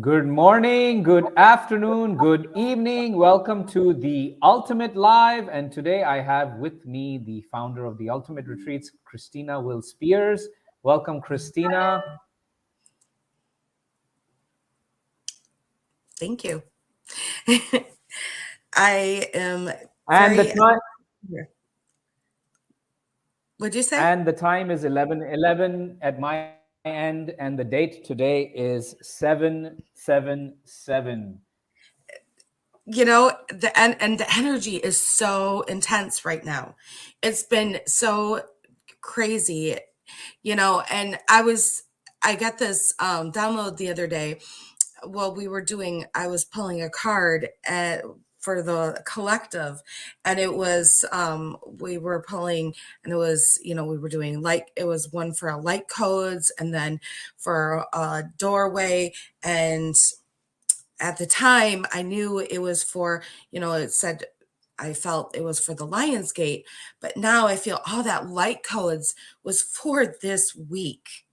Good morning, good afternoon, good evening. Welcome to the Ultimate Live. And today I have with me the founder of the Ultimate Retreats, Christina Will Spears. Welcome, Christina. Thank you. I am And the very. time What'd you say? and the time is 11:11 at my end, and the date today is 777. And the energy is so intense right now. It's been so crazy, and I got this download the other day. Well, I was pulling a card for the collective, and it was we were pulling, and it was, we were doing it was one for a light codes, and then for a doorway. And at the time I knew it was for, it said, I felt it was for the Lionsgate, but now I feel all that light codes was for this week.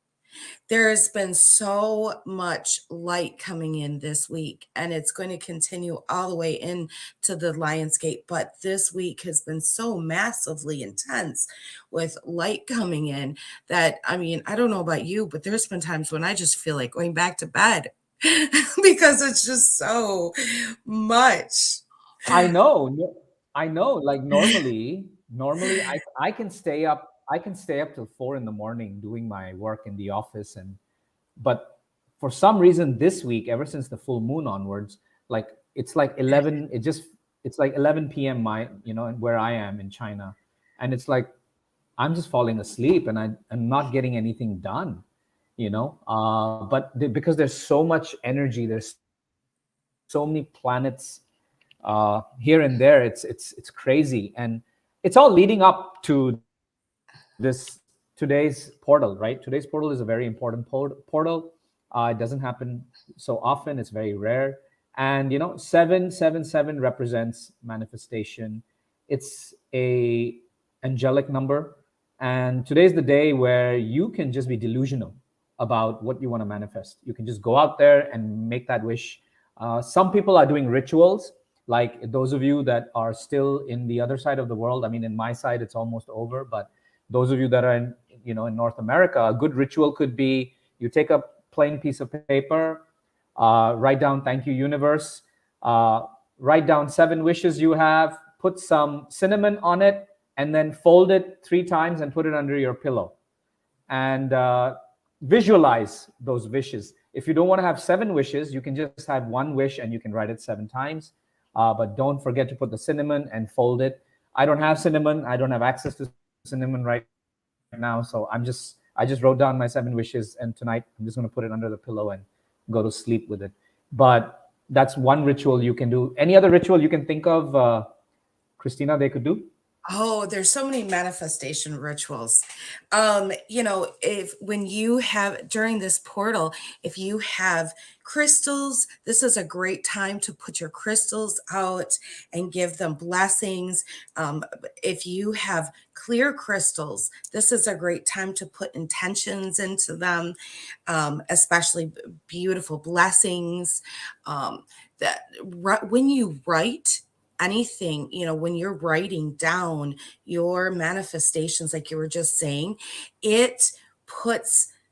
There's been so much light coming in this week, and it's going to continue all the way into the Lionsgate. But this week has been so massively intense with light coming in that, I mean, I don't know about you, but there's been times when I just feel like going back to bed because it's just so much. I know. I know. Like normally I can stay up. I can stay up till 4 in the morning doing my work in the office, and but for some reason this week, ever since the full moon onwards, like it's like 11. It's like 11 p.m. where I am in China, and it's like I'm just falling asleep, and I'm not getting anything done. Because there's so much energy, there's so many planets here and there. It's crazy, and it's all leading up to this today's portal, right? Today's portal is a very important portal. It doesn't happen so often. It's very rare. And 777 represents manifestation. It's a angelic number, and today's the day where you can just be delusional about what you want to manifest. You can just go out there and make that wish. Some people are doing rituals, like those of you that are still in the other side of the world. I mean, in my side, it's almost over, but those of you that are in North America, a good ritual could be you take a plain piece of paper, write down "Thank you, universe," uh, write down 7 wishes you have, put some cinnamon on it, and then fold it 3 times and put it under your pillow, and visualize those wishes. If you don't want to have 7 wishes, you can just have 1 wish and you can write it 7 times. But don't forget to put the cinnamon and fold it. I don't have cinnamon. I don't have access to cinnamon right now, so I just wrote down my 7 wishes, and tonight I'm just going to put it under the pillow and go to sleep with it. But that's one ritual you can do. Any other ritual you can think of, Christina, they could do? Oh, there's so many manifestation rituals. If when you have during this portal, if you have crystals, this is a great time to put your crystals out and give them blessings. If you have clear crystals, this is a great time to put intentions into them, especially beautiful blessings. That when you write anything, when you're writing down your manifestations, like you were just saying, it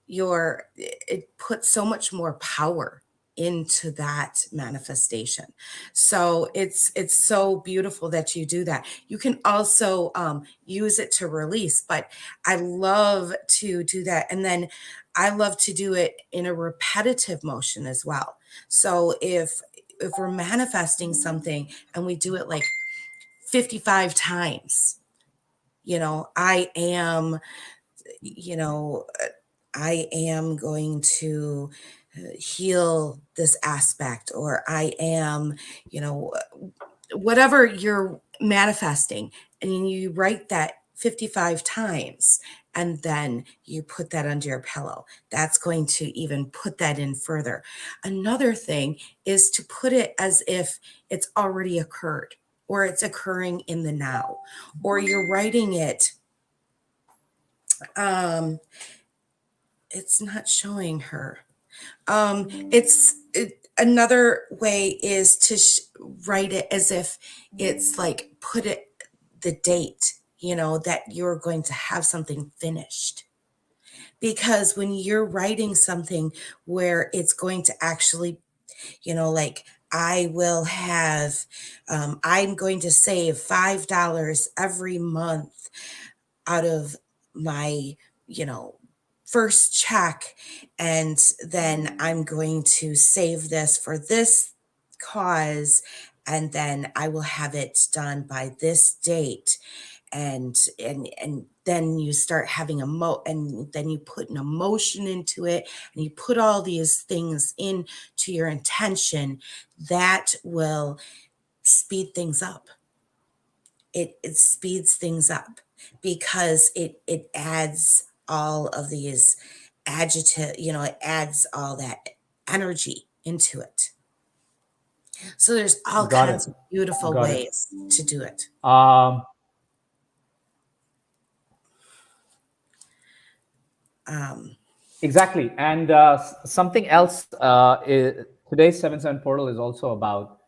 it puts so much more power into that manifestation. So it's so beautiful that you do that. You can also use it to release, but I love to do that, and then I love to do it in a repetitive motion as well. So if we're manifesting something and we do it like 55 times, you know, I am, you know, I am going to heal this aspect, or I am, you know, whatever you're manifesting, and you write that 55 times, and then you put that under your pillow. That's going to even put that in further. Another thing is to put it as if it's already occurred, or it's occurring in the now, or you're writing it. um it's not showing her. Another way is to write it as if it's like put it the date, that you're going to have something finished. Because when you're writing something where it's going to actually, like I will have, I'm going to save $5 every month out of my, first check. And then I'm going to save this for this cause. And then I will have it done by this date. And then you start having and then you put an emotion into it, and you put all these things into your intention that will speed things up. It speeds things up because it adds all of these adjective, it adds all that energy into it. So there's all Got it. kinds of beautiful Got it. ways to do it. Um, exactly. And something else, today's 7-7 portal is also about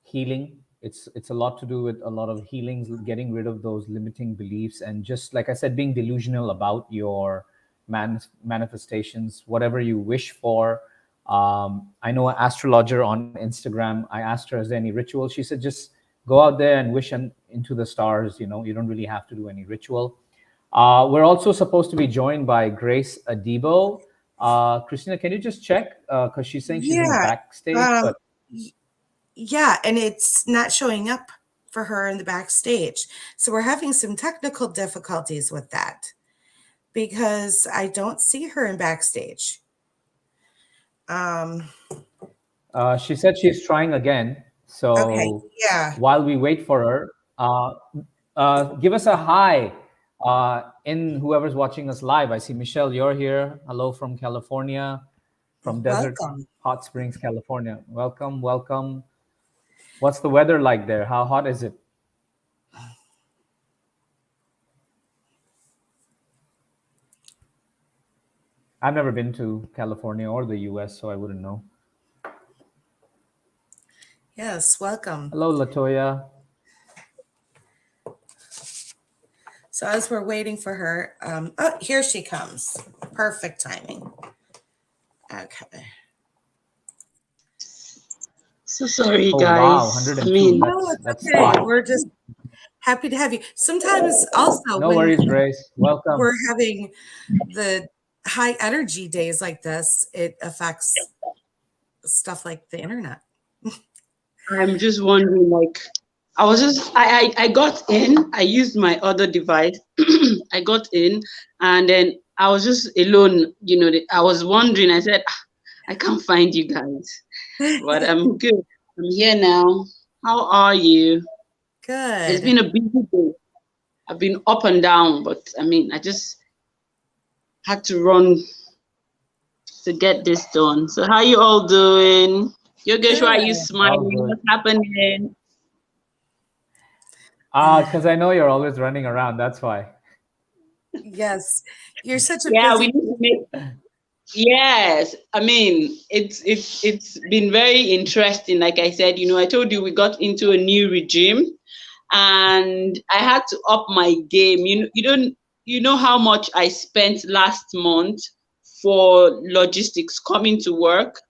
healing. It's a lot to do with a lot of healings, getting rid of those limiting beliefs, and just like I said, being delusional about your manifestations, whatever you wish for. I know an astrologer on Instagram. I asked her, "Is there any ritual?" She said, "Just go out there and wish into the stars. You don't really have to do any ritual." We're also supposed to be joined by Grace Adibo. Christina, can you just check? Because she's saying she's in the Yeah. backstage, Um, but yeah, and it's not showing up for her in the backstage. So we're having some technical difficulties with that because I don't see her in backstage. Um, she said she's trying again. okay, So yeah. while we wait for her, give us a hi in whoever's watching us live. I see Michelle, you're here. Hello from California, from Desert Welcome. Hot Springs, California. Welcome, welcome. What's the weather like there? How hot is it? I've never been to California or the US, so I wouldn't know. Yes, welcome. Hello, Latoya. So as we're waiting for her, oh, here she comes. Perfect timing. Okay. So sorry, Oh wow, guys. I 102. mean, No, That's it's okay. hot. We're just happy to have you. Sometimes also No when worries, Grace. Welcome. we're having the high energy days like this, it affects stuff like the internet. I'm just wondering, like, I got in, I used my other device, I got in, and then I was just alone, I was wondering, I said, "Ah, I can't find you guys, but I'm good. I'm here now. How are you? It's Good. been a busy day. I've been up and down, but I mean, I just had to run to get this done. So how you all doing? Yogesh, why are you Good. All smiling? good. What's happening? Because I know you're always running around. That's why. Yes. You're such a Yeah, we busy. need to make. Yes, I mean it's been very interesting. Like I said, I told you we got into a new regime, and I had to up my game. You know how much I spent last month for logistics coming to work.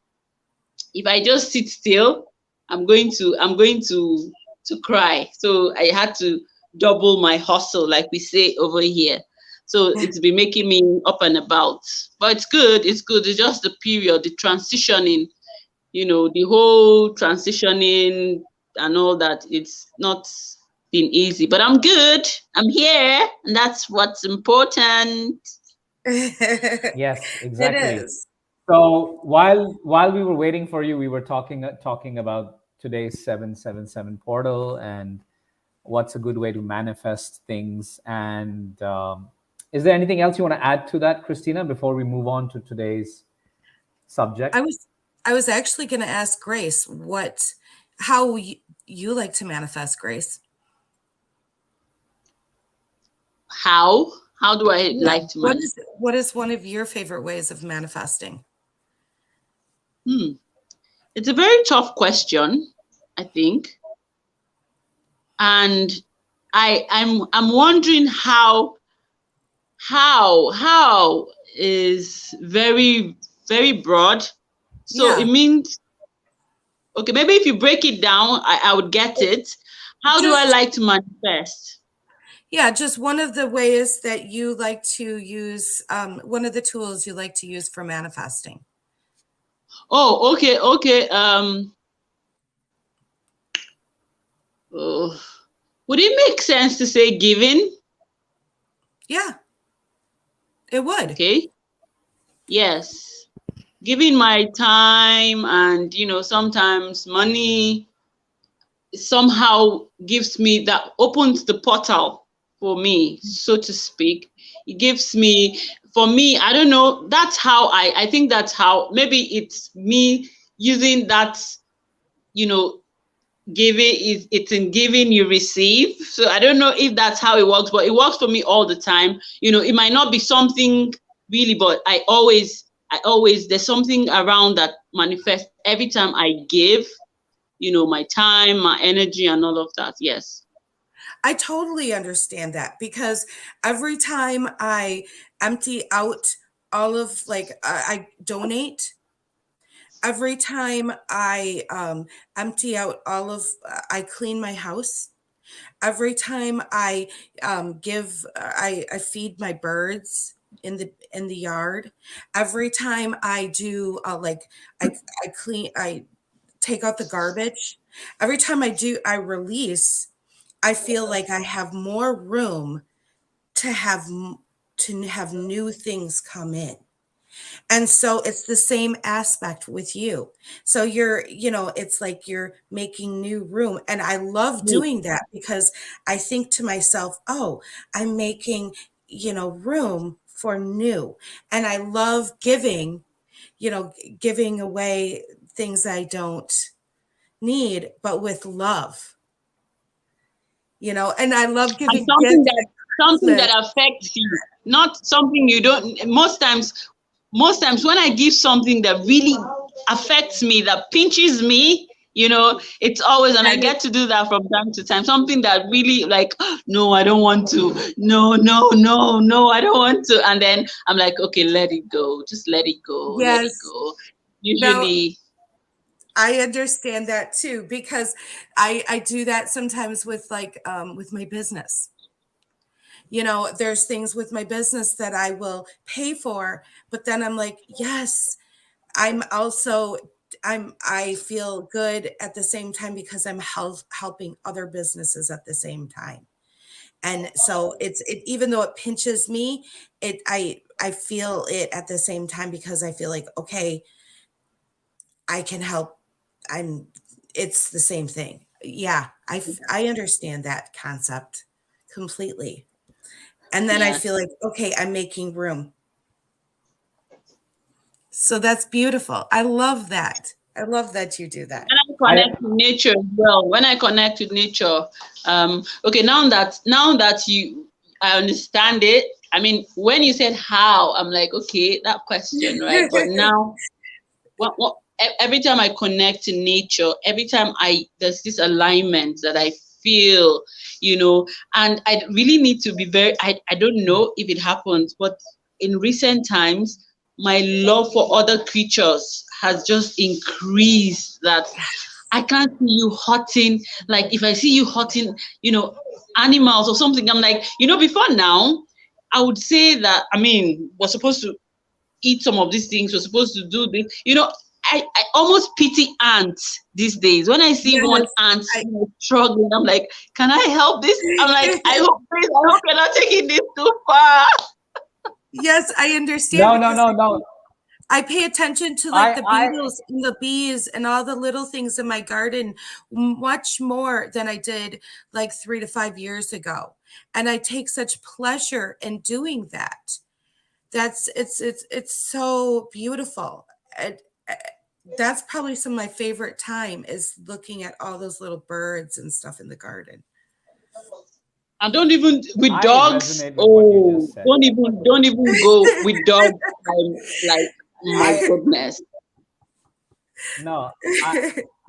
If I just sit still, I'm going to cry. So I had to double my hustle, like we say over here. So it's been making me up and about. But it's good, it's good. It's just the period, the transitioning, the whole transitioning and all that. It's not been easy. But I'm good. I'm here, and that's what's important. It Yes, exactly. is. So while we were waiting for you, we were talking about today's 777 portal and what's a good way to manifest things. And is there anything else you want to add to that, Christina, before we move on to today's I subject? was I was actually going to ask Grace how you like to manifest, Grace. How do I Yeah. like to What manage? is what is one of your favorite ways of manifesting? Hmm. It's a very tough question, I think. And I'm wondering how is very, very broad. So it Yeah. means, okay, maybe if you break it down, I would get it. How do I Just like to manifest? yeah, just one of the ways that you like to use, one of the tools you like to use for manifesting. Oh, okay, okay. Oh, would it make sense to say giving? Yeah, it would. Okay. Yes. Giving my time and, sometimes money somehow gives me that, opens the portal for me, so to speak. It gives me, for me, I don't know, that's how I think that's how, maybe it's me using that, you know, giving is, it's in giving you receive. So I don't know if that's how it works, but it works for me all the time. It might not be something really, but I always there's something around that manifests every time I give, my time, my energy, and all of that. Yes. I totally understand that because every time I empty out all of like I donate, every time I empty out all of I clean my house, every time I give I feed my birds in the yard, every time I do I clean I take out the garbage, every time I release, I feel like I have more room to have new things come in. And so it's the same aspect with you. So it's like you're making new room. And I love Mm. doing that because I think to myself, oh, I'm making, room for new. And I love giving away things I don't need, but with love, and I love And giving something gifts that at something Christmas. that affects you, not something you don't. Most times when I give something that really affects me, that pinches me, it's always, and I get to do that from time to time. Something that really, like, no, I don't want to. No, no, no, no, I don't want to. And then I'm like, okay, let it go. Just let it go. Let it Yes. go. Now, Usually, I understand that too because I do that sometimes with with my business. There's things with my business that I will pay for, but then I'm like, yes, I'm also I feel good at the same time because I'm helping other businesses at the same time. And so even though it pinches me, I feel it at the same time because I feel like, okay, I can help. I'm it's the same thing. Yeah, I understand that concept completely. And then I yeah. feel like, okay, I'm making room. So that's beautiful. I love that. I love that you do that. When I I connect with nature as well, when I connect with nature, okay, now that I understand it. I mean, when you said how, I'm like, okay, that question, right? But now, every time I connect to nature, every time there's this alignment that I feel, and I really need to be very. I don't know if it happens, but in recent times, my love for other creatures has just increased. That I can't see you hurting. Like if I see you hurting, animals or something, I'm like, before now, I would say that, I mean, we're supposed to eat some of these things, we're supposed to do this. I almost pity ants these days. When I see one Yes. ant I, struggling, I'm like, can I help this? I'm like, I hope you're not taking this too far. yes, I understand no, no, because no, no. I pay attention to like the I beetles and the bees and all the little things in my garden much more than I did like 3 to 5 years ago. And I take such pleasure in doing that. It's so beautiful. Uh, that's probably some of my favorite time is looking at all those little birds and stuff in the garden. And don't even with I dogs. resonate with what you Oh, just said. don't even go with dogs. I'm like, my I goodness. No,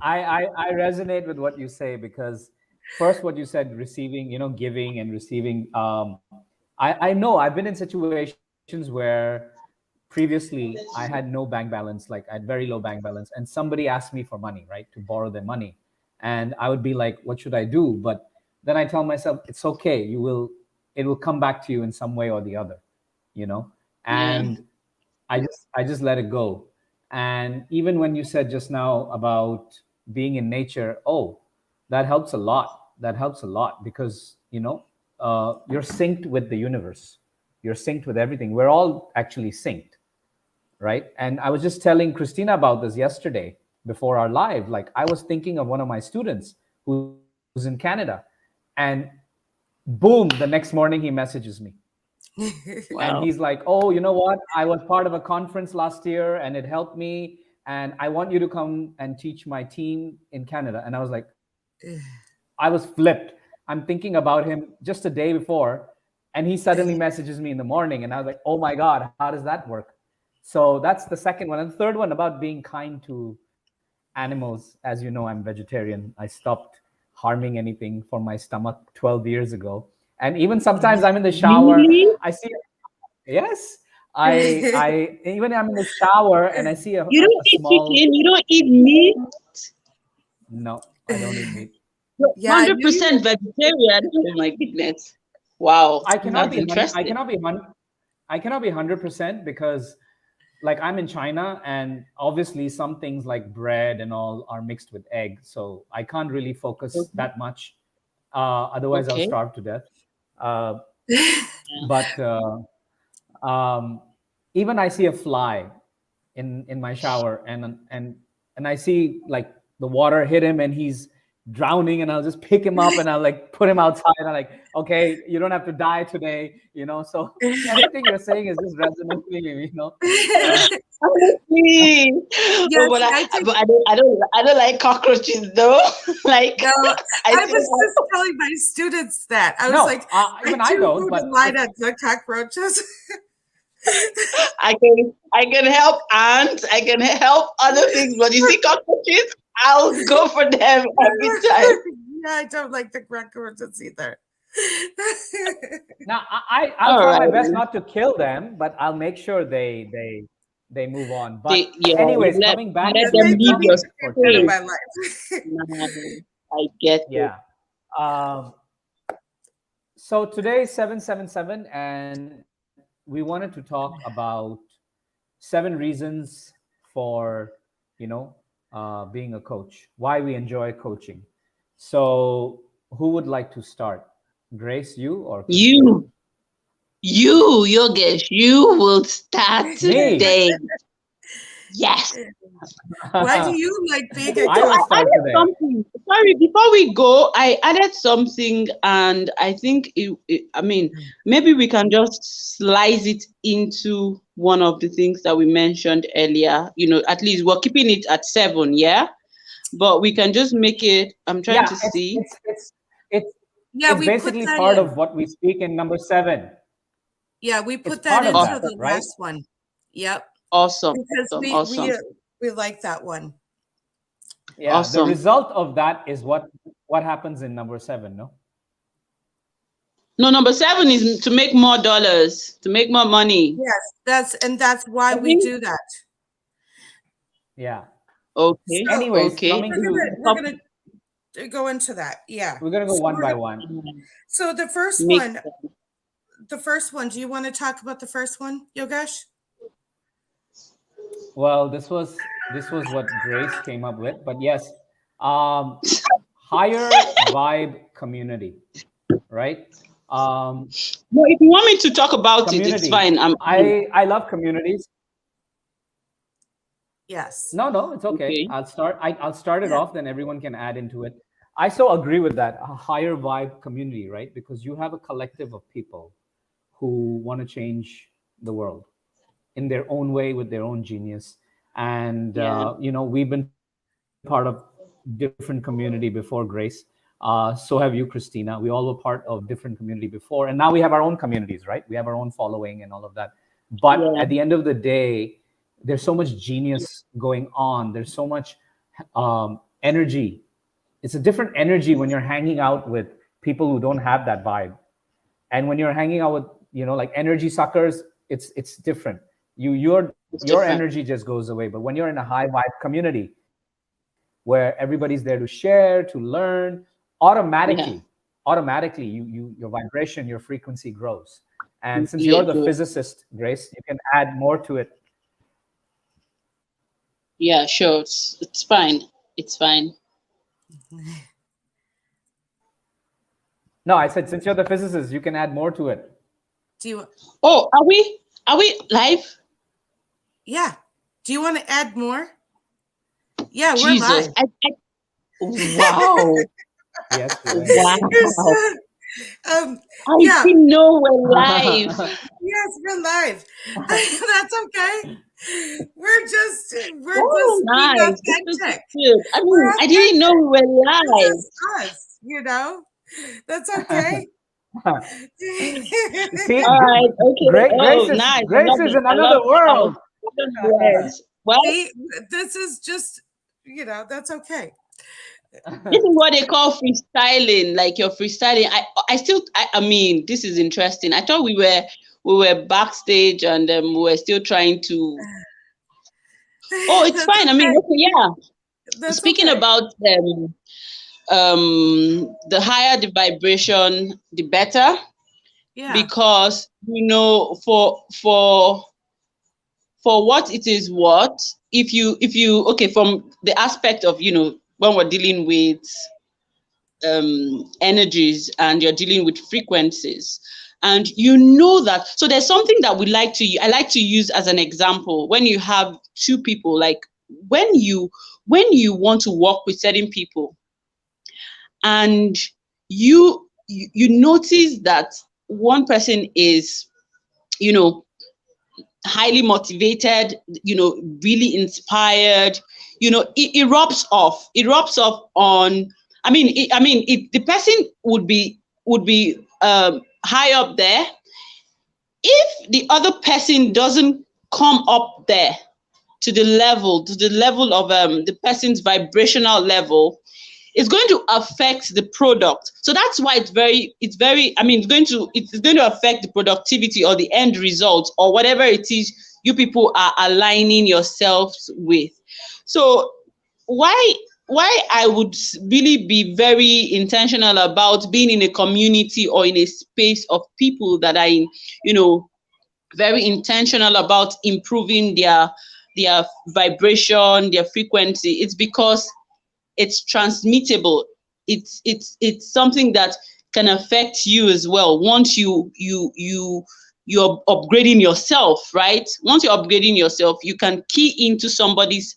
I resonate with what you say, because first what you said, receiving, giving and receiving. I know I've been in situations where previously I had no bank balance, like I had very low bank balance, and somebody asked me for money, right, to borrow their money, and I would be like, what should I do? But then I tell myself, it's okay. It will come back to you in some way or the other, you know. Yeah. And I just let it go. And even when you said just now about being in nature, oh, that helps a lot. That helps a lot, because you're synced with the universe. You're synced with everything. We're all actually synced, right? And I was just telling Christina about this yesterday before our live. Like, I was thinking of one of my students who's in Canada, and boom, the next morning he messages me. And Wow. he's like, oh, you know what, I was part of a conference last year and it helped me, and I want you to come and teach my team in Canada. And I was like, I was flipped. I'm thinking about him just a day before, and he suddenly messages me in the morning, and I was like, oh my god, how does that work? So that's the second one. And the third one, about being kind to animals. As you know, I'm vegetarian. I stopped harming anything for my stomach 12 years ago. And even sometimes I'm in the shower, Really? I see, yes, I even I'm in the shower and I see You don't a eat small, chicken, you don't eat meat? no, I don't eat meat. You're Yeah, I knew you. 100% vegetarian. Oh my goodness. Wow, I cannot that's be I interesting. cannot be I cannot be 100%, because like I'm in China, and obviously some things like bread and all are mixed with egg, so I can't really focus Okay. that much. Otherwise, I'll Okay. starve to death. Uh, Yeah. but um, even I see a fly in my shower, and I see like the water hit him and he's drowning, and I'll just pick him up and I'll like put him outside. I'm like, okay, you don't have to die today, so everything you're saying is just resonating, uh, Honestly. Yeah, Oh, but see, I think I don't like cockroaches though. Like no, I I think was just telling my students that. I was no, like, I even I do don't, go to but line at the cockroaches. I can help ants, I can help other things, but you see cockroaches, I'll go for them every time. Yeah, I don't like the cockroaches either. now I'll All try my right. best not to kill them, but I'll make sure they move on. But You anyways, let coming you back let But to them they leave do your need to be a part of space. my life. No, I get it. yeah. So today's 777, and we wanted to talk about 7 reasons for, you know, being a coach, why we enjoy coaching. So, who would like to start? Grace, you or Christina? You, Yogesh, you will start Me. today. Yes. Why do I you like being a So will coach? I start added today. something. Sorry, before we go, I added something, and I think I mean, maybe we can just slice it into one of the things that we mentioned earlier. At least we're keeping it at 7, yeah. But we can just make it. I'm trying Yeah, to it's see. it's it's it's Yeah, it's we put basically that part in. of what we speak in number 7. Yeah, we It's put that part of into that, the Awesome, right? last one. Yep, awesome, because awesome, we like that one. Yeah, the awesome. result of that is what happens in number 7, no? No, number 7 is to make more dollars, to make more money. Yes, that's why I we think. do that. Yeah. Okay, So Anyways, okay. coming This is to, the we're topic. gonna go into that. Yeah. we're gonna go So one we're by gonna, one. so Makes the first one. Do you want to talk about the first one, Yogesh? Well, this was what Grace came up with, but yes, um, higher vibe community, right? Um, No, if you want me to talk about it, it's Community. fine. I'm I love communities. Yes. No, it's okay. okay. I'll start it Yeah. off, then everyone can add into it. I so agree with that. A higher vibe community, right? Because you have a collective of people who want to change the world in their own way with their own genius. And Yeah. we've been part of different community before, Grace. So have you, Christina. We all were part of different community before, and now we have our own communities, right? We have our own following and all of that. But Yeah. at the end of the day, there's so much genius going on. There's so much energy. It's a different energy when you're hanging out with people who don't have that vibe, and when you're hanging out with, like energy suckers, it's different. It's Your different. energy just goes away. But when you're in a high vibe community where everybody's there to share, to learn, Yeah. automatically your vibration, your frequency grows. And since Yeah, you're the good. physicist, Grace, you can add more to it. Yeah, sure. It's fine. It's fine. No, I said since you're the physicist, you can add more to it. Do you? Oh, are we live? Yeah. Do you want to add more? Yeah, we're Jesus. live. Wow. Yes, Wow. I Yeah. didn't know we're live. Yes, we're live. That's okay. We're just Oh, being nice. This is authentic. good. I We're mean, I didn't know authentic. we were This live. is us, That's okay. See, All right. Okay. Oh, nice. I Grace love is it. in I love another it. world. Yes. Well, See, this is just, that's okay. this is what they call freestyling. Like you're freestyling. I mean, this is interesting. I thought we were backstage and we were still trying to. Oh, it's That's fine. I mean, okay. okay, yeah. That's Speaking okay. about the higher the vibration, the better, Yeah. because for what it is, what if you okay, from the aspect of when we're dealing with energies and you're dealing with frequencies, and that, so there's something that I like to use as an example. When you have two people, like when you want to work with certain people, and you notice that one person is you know highly motivated, really inspired, it rubs off on. The person would be high up there. If the other person doesn't come up there to the level of the person's vibrational level, it's going to affect the product. So that's why it's going to affect the productivity or the end result or whatever it is you people are aligning yourselves with. So why I would really be very intentional about being in a community or in a space of people that are you know very intentional about improving their vibration, their frequency. It's because it's transmittable. It's something that can affect you as well. Once you're upgrading yourself, right? Once you're upgrading yourself, you can key into somebody's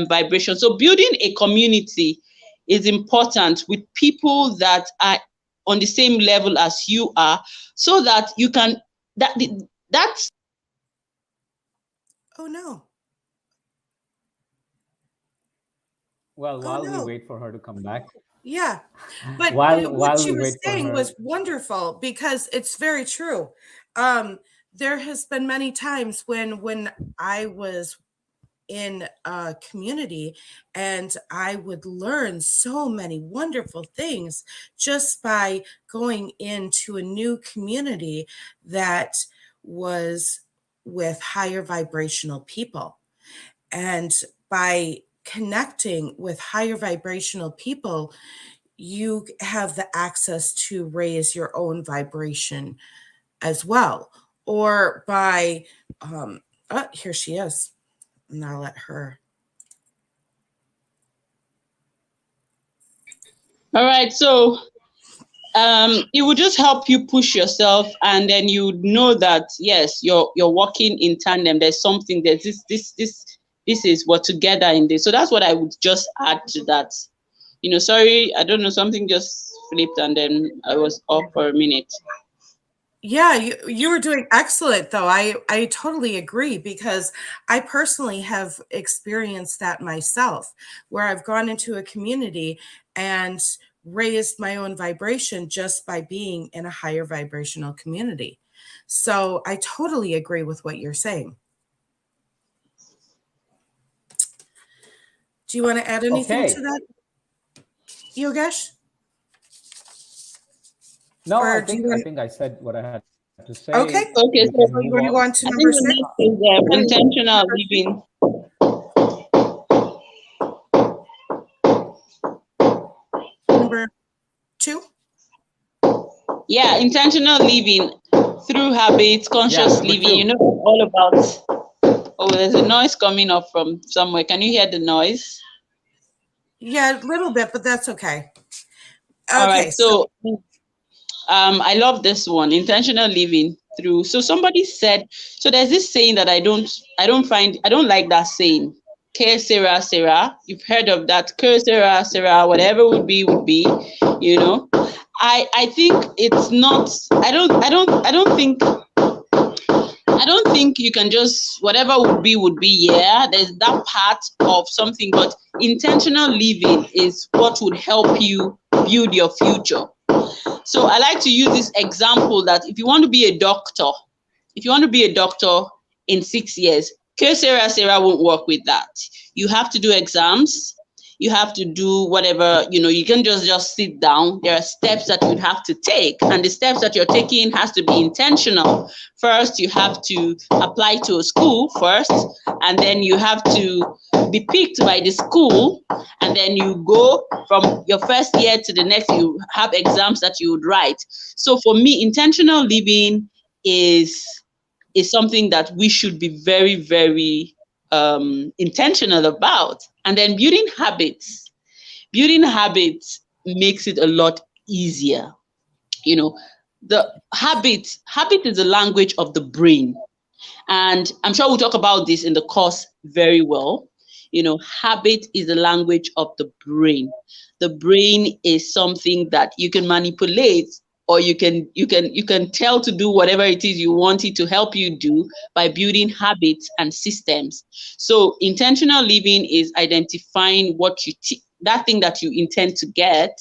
vibration. So building a community is important with people that are on the same level as you are, so that you can that that's Oh no. Well, Oh while we no. wait for her to come back, Yeah. But while what we you were wait for saying her, was wonderful because it's very true. Um, there has been many times when I was in a community and I would learn so many wonderful things just by going into a new community that was with higher vibrational people. And by connecting with higher vibrational people, you have the access to raise your own vibration as well. Or by, oh, here she is. And I'll let her. all right. So it will just help you push yourself, and then you know that yes, you're working in tandem. There's something, there's this is what together in this. So that's what I would just add to that. Sorry, I don't know, something just flipped and then I was off for a minute. Yeah, you were doing excellent though. I totally agree because I personally have experienced that myself where I've gone into a community and raised my own vibration just by being in a higher vibrational community. So I totally agree with what you're saying. Do you want to add anything to Okay. that, Yogesh? No, Or I do you think I want? think I said what I had to say. Okay. We can Okay, move so So you on. want to go on to I number think the six? next is intentional living. Number two? Yeah, intentional living through habits, Yeah, conscious number living. You know, two. it's all about. Oh, there's a noise coming up from somewhere. Can you hear the noise? Yeah, a little bit, but that's okay. All Okay, right. so So, I love this one, intentional living through. So somebody said. So there's this saying that I don't like that saying. Care Sarah, Sarah. You've heard of that. Care Sarah, Sarah. Whatever would be, would be. You know. I think it's not. I don't think you can just whatever would be. Yeah, there's that part of something, but intentional living is what would help you build your future. So I like to use this example that if you want to be a doctor, if you want to be a doctor in 6 years, Sarah won't work with that. You have to do exams. You have to do whatever, you can just sit down. There are steps that you have to take, and the steps that you're taking has to be intentional. First, you have to apply to a school first, and then you have to be picked by the school, and then you go from your first year to the next, you have exams that you would write. So for me, intentional living is something that we should be very, very intentional about. And then building habits makes it a lot easier. You know, the habit is the language of the brain. And I'm sure we'll talk about this in the course very well. Habit is the language of the brain. The brain is something that you can manipulate, or you can tell to do whatever it is you want it to help you do by building habits and systems. So intentional living is identifying that thing that you intend to get,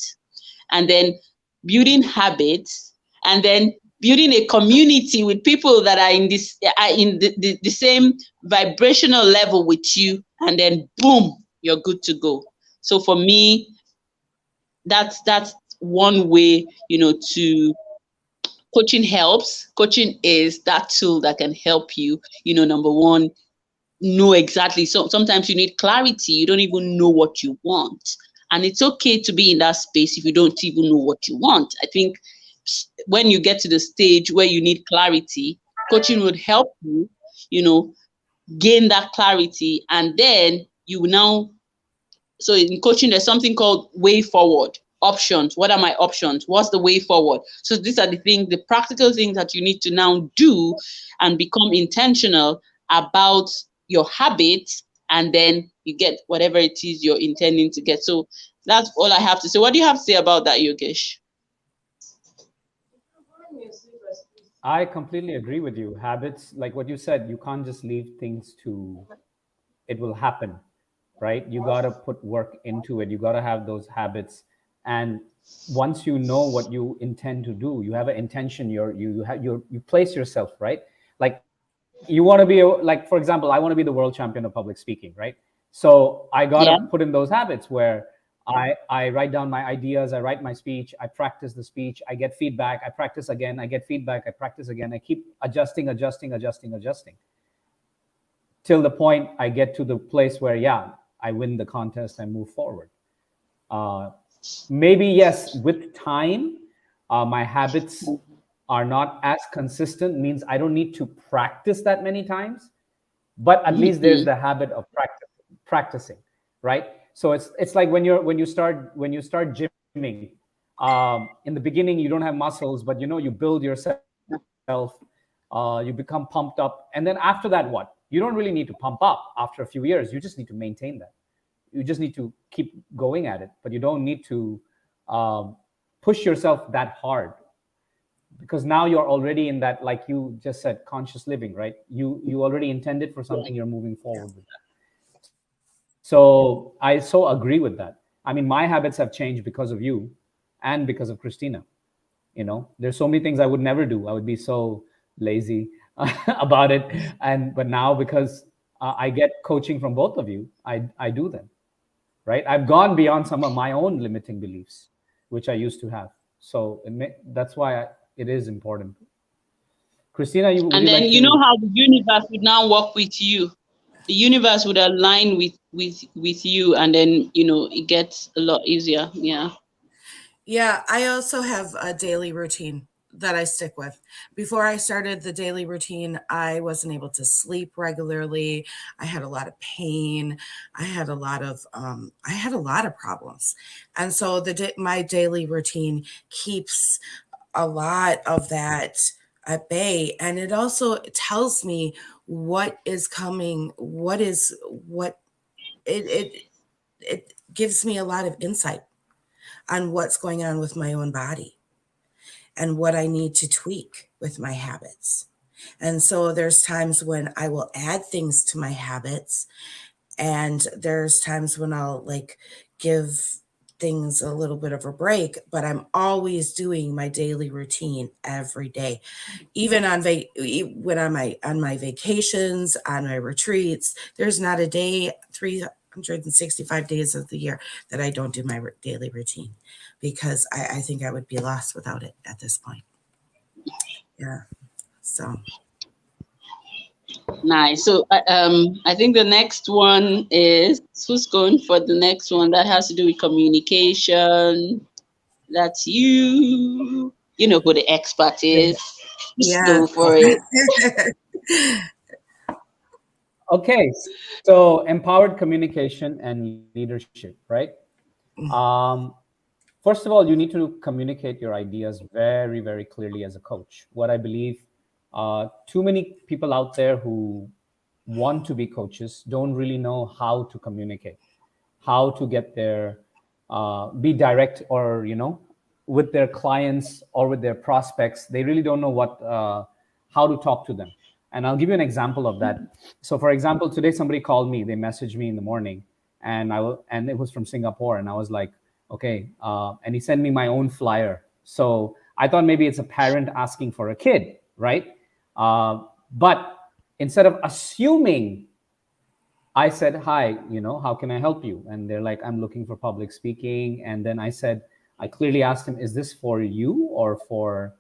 and then building habits, and then building a community with people that are in the same vibrational level with you, and then boom, you're good to go. So for me, that's one way, to coaching helps. Coaching is that tool that can help you, number one, know exactly. So sometimes you need clarity. You don't even know what you want. And it's okay to be in that space if you don't even know what you want. I think when you get to the stage where you need clarity, coaching would help you, you know, gain that clarity. And then you now, so in coaching, there's something called way forward. Options. What are my options? What's the way forward? So these are the things, the practical things that you need to now do and become intentional about your habits, and then you get whatever it is you're intending to get. So that's all I have to say. What do you have to say about that, Yogesh? I completely agree with you. Habits, like what you said, you can't just leave things to it will happen, right? You got to put work into it. You got to have those habits. And once you know what you intend to do, you have an intention, you place yourself, right? Like you want to be like, for example, I want to be the world champion of public speaking, right? So I got to Yeah. put in those habits where I write down my ideas, I write my speech, I practice the speech, I get feedback, I practice again, I get feedback, I practice again, I keep adjusting till the point I get to the place where, yeah, I win the contest and move forward. Uh, Maybe, yes, with time, my habits are not as consistent, means I don't need to practice that many times, but at least there's Mhm. the habit of practicing, right? So it's like when you start gymming. In the beginning, you don't have muscles, but you build yourself, you become pumped up, and then after that, what? You don't really need to pump up after a few years. You just need to maintain that. You just need to keep going at it, but you don't need to um, push yourself that hard, because now you're already in that, like you just said, conscious living, right? You already intended for something, you're moving forward with that. So I so agree with that. I mean, my habits have changed because of you and because of Christina. There's so many things I would never do. I would be so lazy about it. But now, because I get coaching from both of you, I do them. right? I've gone beyond some of my own limiting beliefs, which I used to have. So that's why it is important. Christina, would And you then like you know to? how the universe would now work with you. The universe would align with you, and then it gets a lot easier. Yeah. Yeah, I also have a daily routine that I stick with. Before I started the daily routine, I wasn't able to sleep regularly. I had a lot of pain. I had a lot of problems. And so my daily routine keeps a lot of that at bay, and it also tells me what is coming, what it it gives me a lot of insight on what's going on with my own body and what I need to tweak with my habits. And so there's times when I will add things to my habits, and there's times when I'll like give things a little bit of a break, but I'm always doing my daily routine every day. Even when on my vacations, on my retreats, there's not a day 365 days of the year that I don't do my daily routine, because I think I would be lost without it at this point. Yeah. So Nice. So I think the next one is, who's going for the next one that has to do with communication. That's you. You know who the expert is. Just yeah. go for it. Okay, so empowered communication and leadership, right? Um, First of all, you need to communicate your ideas very, very clearly as a coach. What I believe, too many people out there who want to be coaches don't really know how to communicate, how to get their, be direct, or with their clients or with their prospects. They really don't know how to talk to them. And I'll give you an example of that. So, for example, today somebody called me. They messaged me in the morning, and and it was from Singapore, and I was like, okay. And he sent me my own flyer. So I thought maybe it's a parent asking for a kid, right? But instead of assuming, I said, hi, how can I help you? And they're like, I'm looking for public speaking. And then I clearly asked him, is this for you or for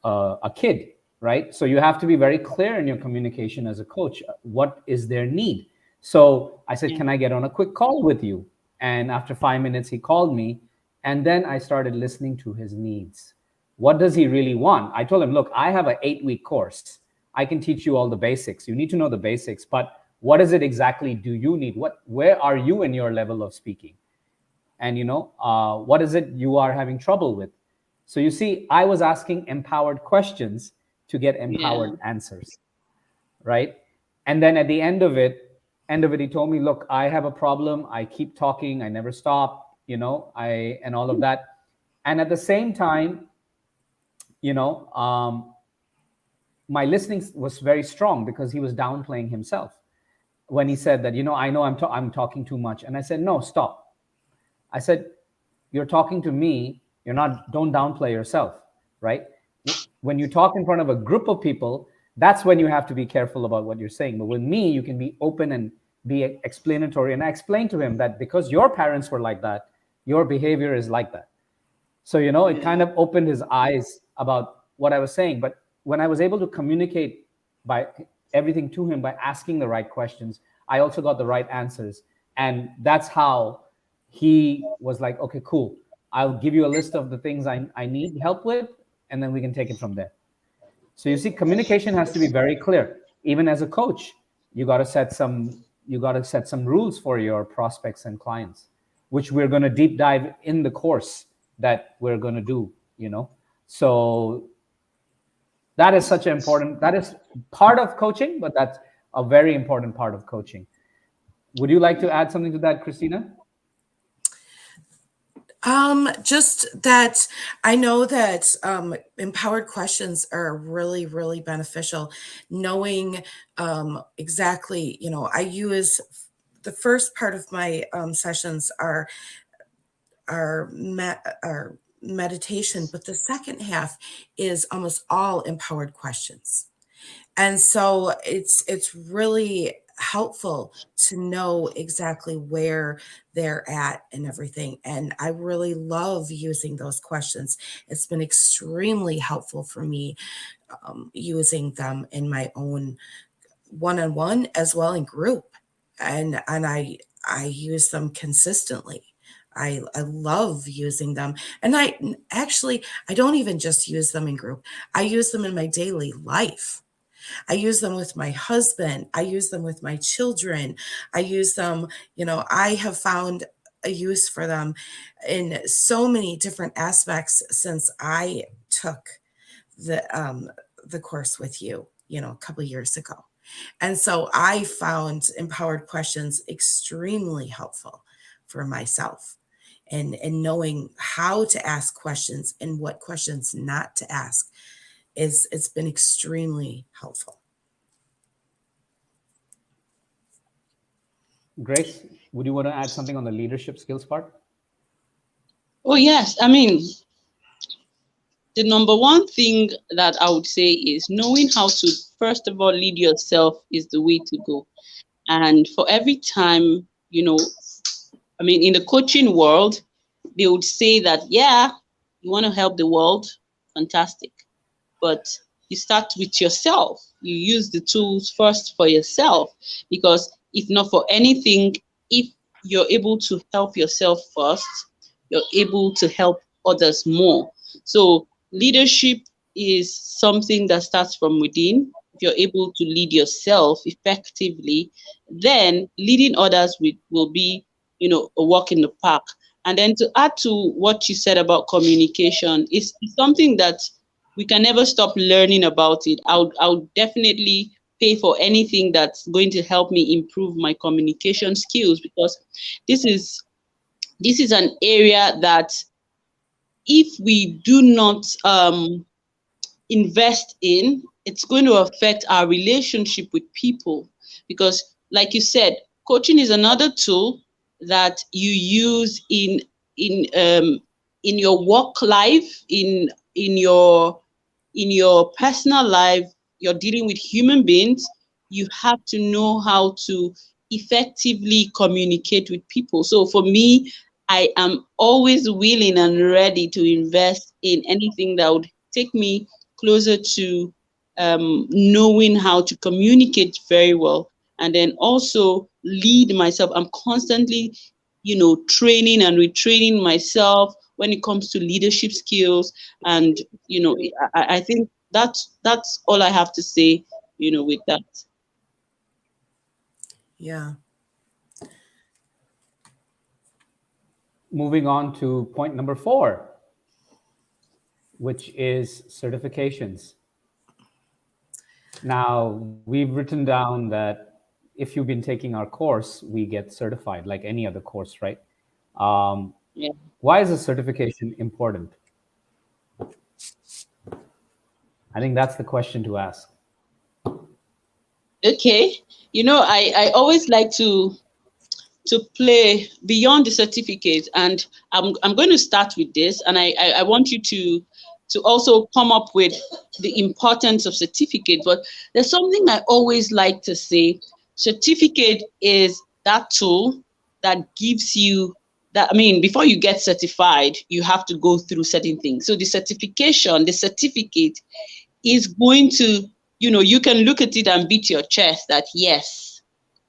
a kid, right? So you have to be very clear in your communication as a coach. What is their need? So I said, Yeah. can I get on a quick call with you? And after 5 minutes, he called me. And then I started listening to his needs. What does he really want? I told him, look, I have an 8-week course. I can teach you all the basics. You need to know the basics, but what is it exactly do you need? Where are you in your level of speaking? And what is it you are having trouble with? So you see, I was asking empowered questions to get Yeah. empowered answers, right? And then at the end of it, he told me, look, I have a problem. I keep talking. I never stop, and all of that. And at the same time, you know, um, my listening was very strong because he was downplaying himself when he said that, I know I'm talking too much. And I said, no, stop. I said, you're talking to me. Don't downplay yourself, right? When you talk in front of a group of people, that's when you have to be careful about what you're saying. But with me, you can be open and be explanatory. And I explained to him that because your parents were like that, your behavior is like that. So, it kind of opened his eyes about what I was saying. But when I was able to communicate by everything to him by asking the right questions, I also got the right answers. And that's how he was like, okay, cool. I'll give you a list of the things I need help with, and then we can take it from there. So you see, communication has to be very clear. Even as a coach, you got to set some rules for your prospects and clients, which we're going to deep dive in the course that we're going to do. So that is part of coaching, but that's a very important part of coaching. Would you like to add something to that, Christina? Just that I know that empowered questions are really, really beneficial. Knowing exactly, I use the first part of my sessions are meditation, but the second half is almost all empowered questions. And so it's really helpful to know exactly where they're at and everything. And I really love using those questions. It's been extremely helpful for me, using them in my own one-on-one as well in group. And I use them consistently. I love using them. And I actually, I don't even just use them in group. I use them in my daily life. I use them with my husband. I use them with my children. I use them, I have found a use for them in so many different aspects since I took the course with you, a couple of years ago. And so I found empowered questions extremely helpful for myself, and knowing how to ask questions and what questions not to ask it's been extremely helpful. Grace, would you want to add something on the leadership skills part? Oh, yes. I mean, the number one thing that I would say is knowing how to, first of all, lead yourself is the way to go. And for every time, I mean, in the coaching world, they would say that, yeah, you want to help the world, fantastic. But you start with yourself. You use the tools first for yourself, because if not for anything, if you're able to help yourself first, you're able to help others more. So leadership is something that starts from within. If you're able to lead yourself effectively, then leading others will be, a walk in the park. And then to add to what you said about communication, is something that we can never stop learning about it. I'll definitely pay for anything that's going to help me improve my communication skills, because this is an area that if we do not invest in, it's going to affect our relationship with people. Because like you said, coaching is another tool that you use in your work life, in your personal life. You're dealing with human beings. You have to know how to effectively communicate with people. So for me, I am always willing and ready to invest in anything that would take me closer to knowing how to communicate very well, and then also lead myself. I'm constantly, training and retraining myself when it comes to leadership skills. And, I think that's all I have to say, with that. Yeah. Moving on to point number 4, which is certifications. Now, we've written down that if you've been taking our course, we get certified like any other course, right? Yeah. Why is a certification important? I think that's the question to ask. Okay. I always like to play beyond the certificate, and I'm going to start with this, and I want you to also come up with the importance of certificate. But there's something I always like to say: certificate is that tool that gives you that. I mean, before you get certified, you have to go through certain things. So the certificate is going to, you can look at it and beat your chest that yes,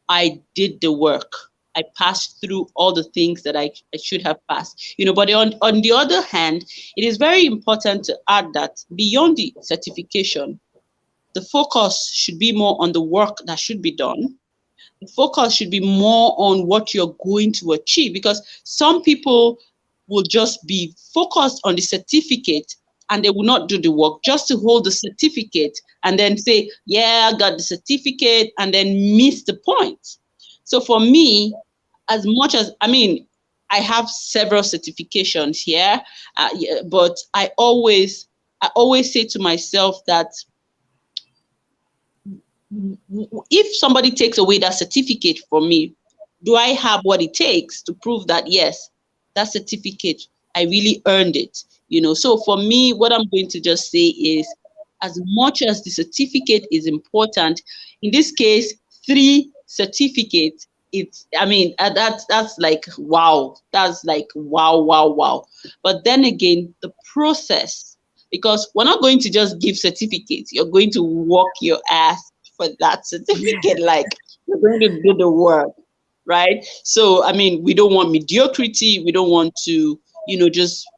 I did the work. I passed through all the things that I should have passed. But on the other hand, it is very important to add that beyond the certification, the focus should be more on the work that should be done. The focus should be more on what you're going to achieve, because some people will just be focused on the certificate and they will not do the work just to hold the certificate and then say, yeah, I got the certificate, and then miss the point. So for me, as much as, I have several certifications here, but I always say to myself that if somebody takes away that certificate from me, do I have what it takes to prove that, yes, that certificate, I really earned it? So for me, what I'm going to just say is, as much as the certificate is important, in this case, 3 certificate, that's like wow. That's like wow, wow, wow. But then again, the process, because we're not going to just give certificates. You're going to work your ass for that certificate. Like, you're going to do the work, right? So, we don't want mediocrity. We don't want to, just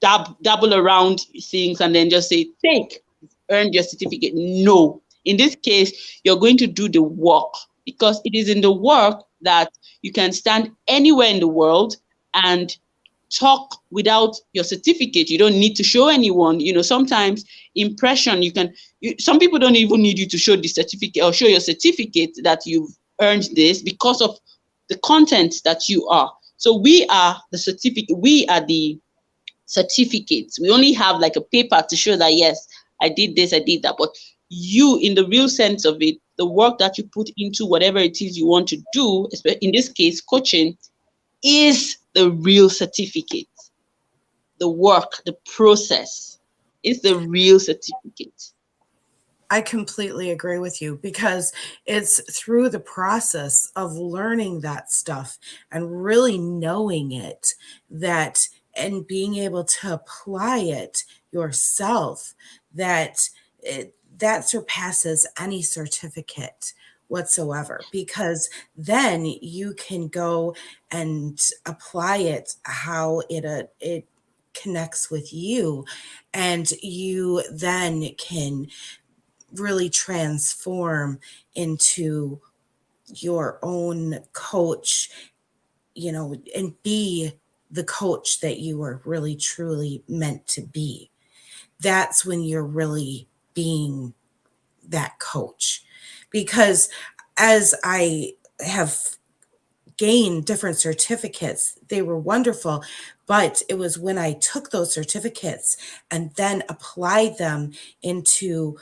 dabble around things and then just say, take, earn your certificate. No. In this case, you're going to do the work, because it is in the work that you can stand anywhere in the world and talk without your certificate. You don't need to show anyone. Sometimes impression, some people don't even need you to show the certificate or show your certificate that you've earned this, because of the content that you are. So we are the certificate. We are the certificates. We only have like a paper to show that, yes, I did this, I did that. But you, in the real sense of it, the work that you put into whatever it is you want to do, in this case, coaching, is the real certificate. The work, the process is the real certificate. I completely agree with you, because it's through the process of learning that stuff and really knowing it, and being able to apply it yourself, that surpasses any certificate whatsoever, because then you can go and apply it how it connects with you, and you then can really transform into your own coach, and be the coach that you are really truly meant to be. That's when you're really being that coach. Because as I have gained different certificates, they were wonderful, but it was when I took those certificates and then applied them into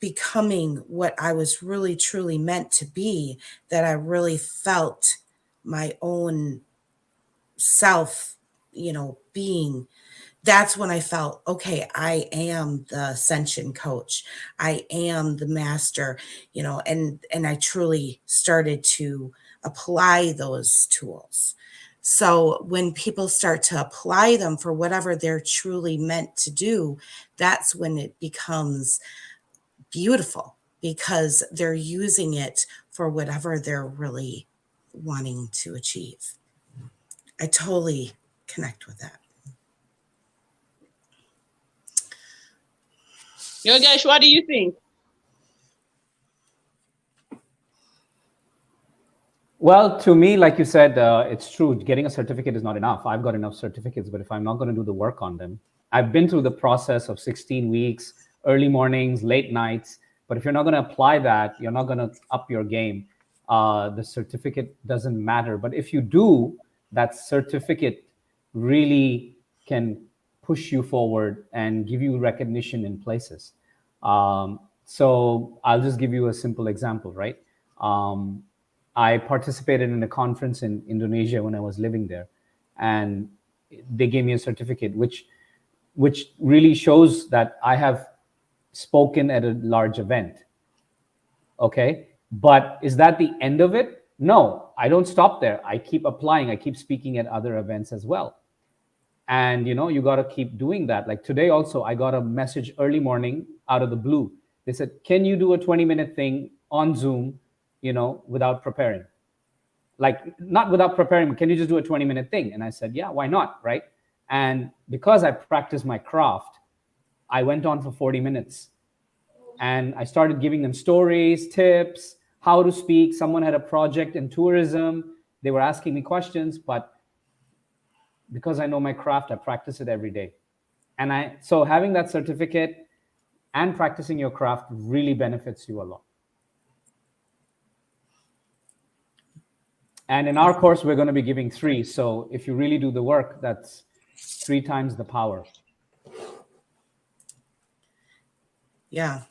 becoming what I was really truly meant to be, that I really felt my own self, being. That's when I felt, okay, I am the ascension coach. I am the master, and I truly started to apply those tools. So when people start to apply them for whatever they're truly meant to do, that's when it becomes beautiful, because they're using it for whatever they're really wanting to achieve. I totally connect with that. Yogesh, what do you think? Well, to me, like you said, it's true. Getting a certificate is not enough. I've got enough certificates, but if I'm not going to do the work on them, I've been through the process of 16 weeks, early mornings, late nights. But if you're not going to apply that, you're not going to up your game. The certificate doesn't matter. But if you do, that certificate really can push you forward and give you recognition in places. So I'll just give you a simple example, right? I participated in a conference in Indonesia when I was living there, and they gave me a certificate, which really shows that I have spoken at a large event. Okay, but is that the end of it? No, I don't stop there. I keep applying. I keep speaking at other events as well. And you got to keep doing that. Like today also, I got a message early morning out of the blue. They said, can you do a 20-minute thing on Zoom, without preparing? Like, not without preparing, but can you just do a 20-minute thing? And I said, yeah, why not, right? And because I practiced my craft, I went on for 40 minutes. And I started giving them stories, tips, how to speak. Someone had a project in tourism. They were asking me questions, but because I know my craft, I practice it every day. And so having that certificate and practicing your craft really benefits you a lot. And in our course, we're going to be giving 3. So if you really do the work, that's 3 times the power. Yeah.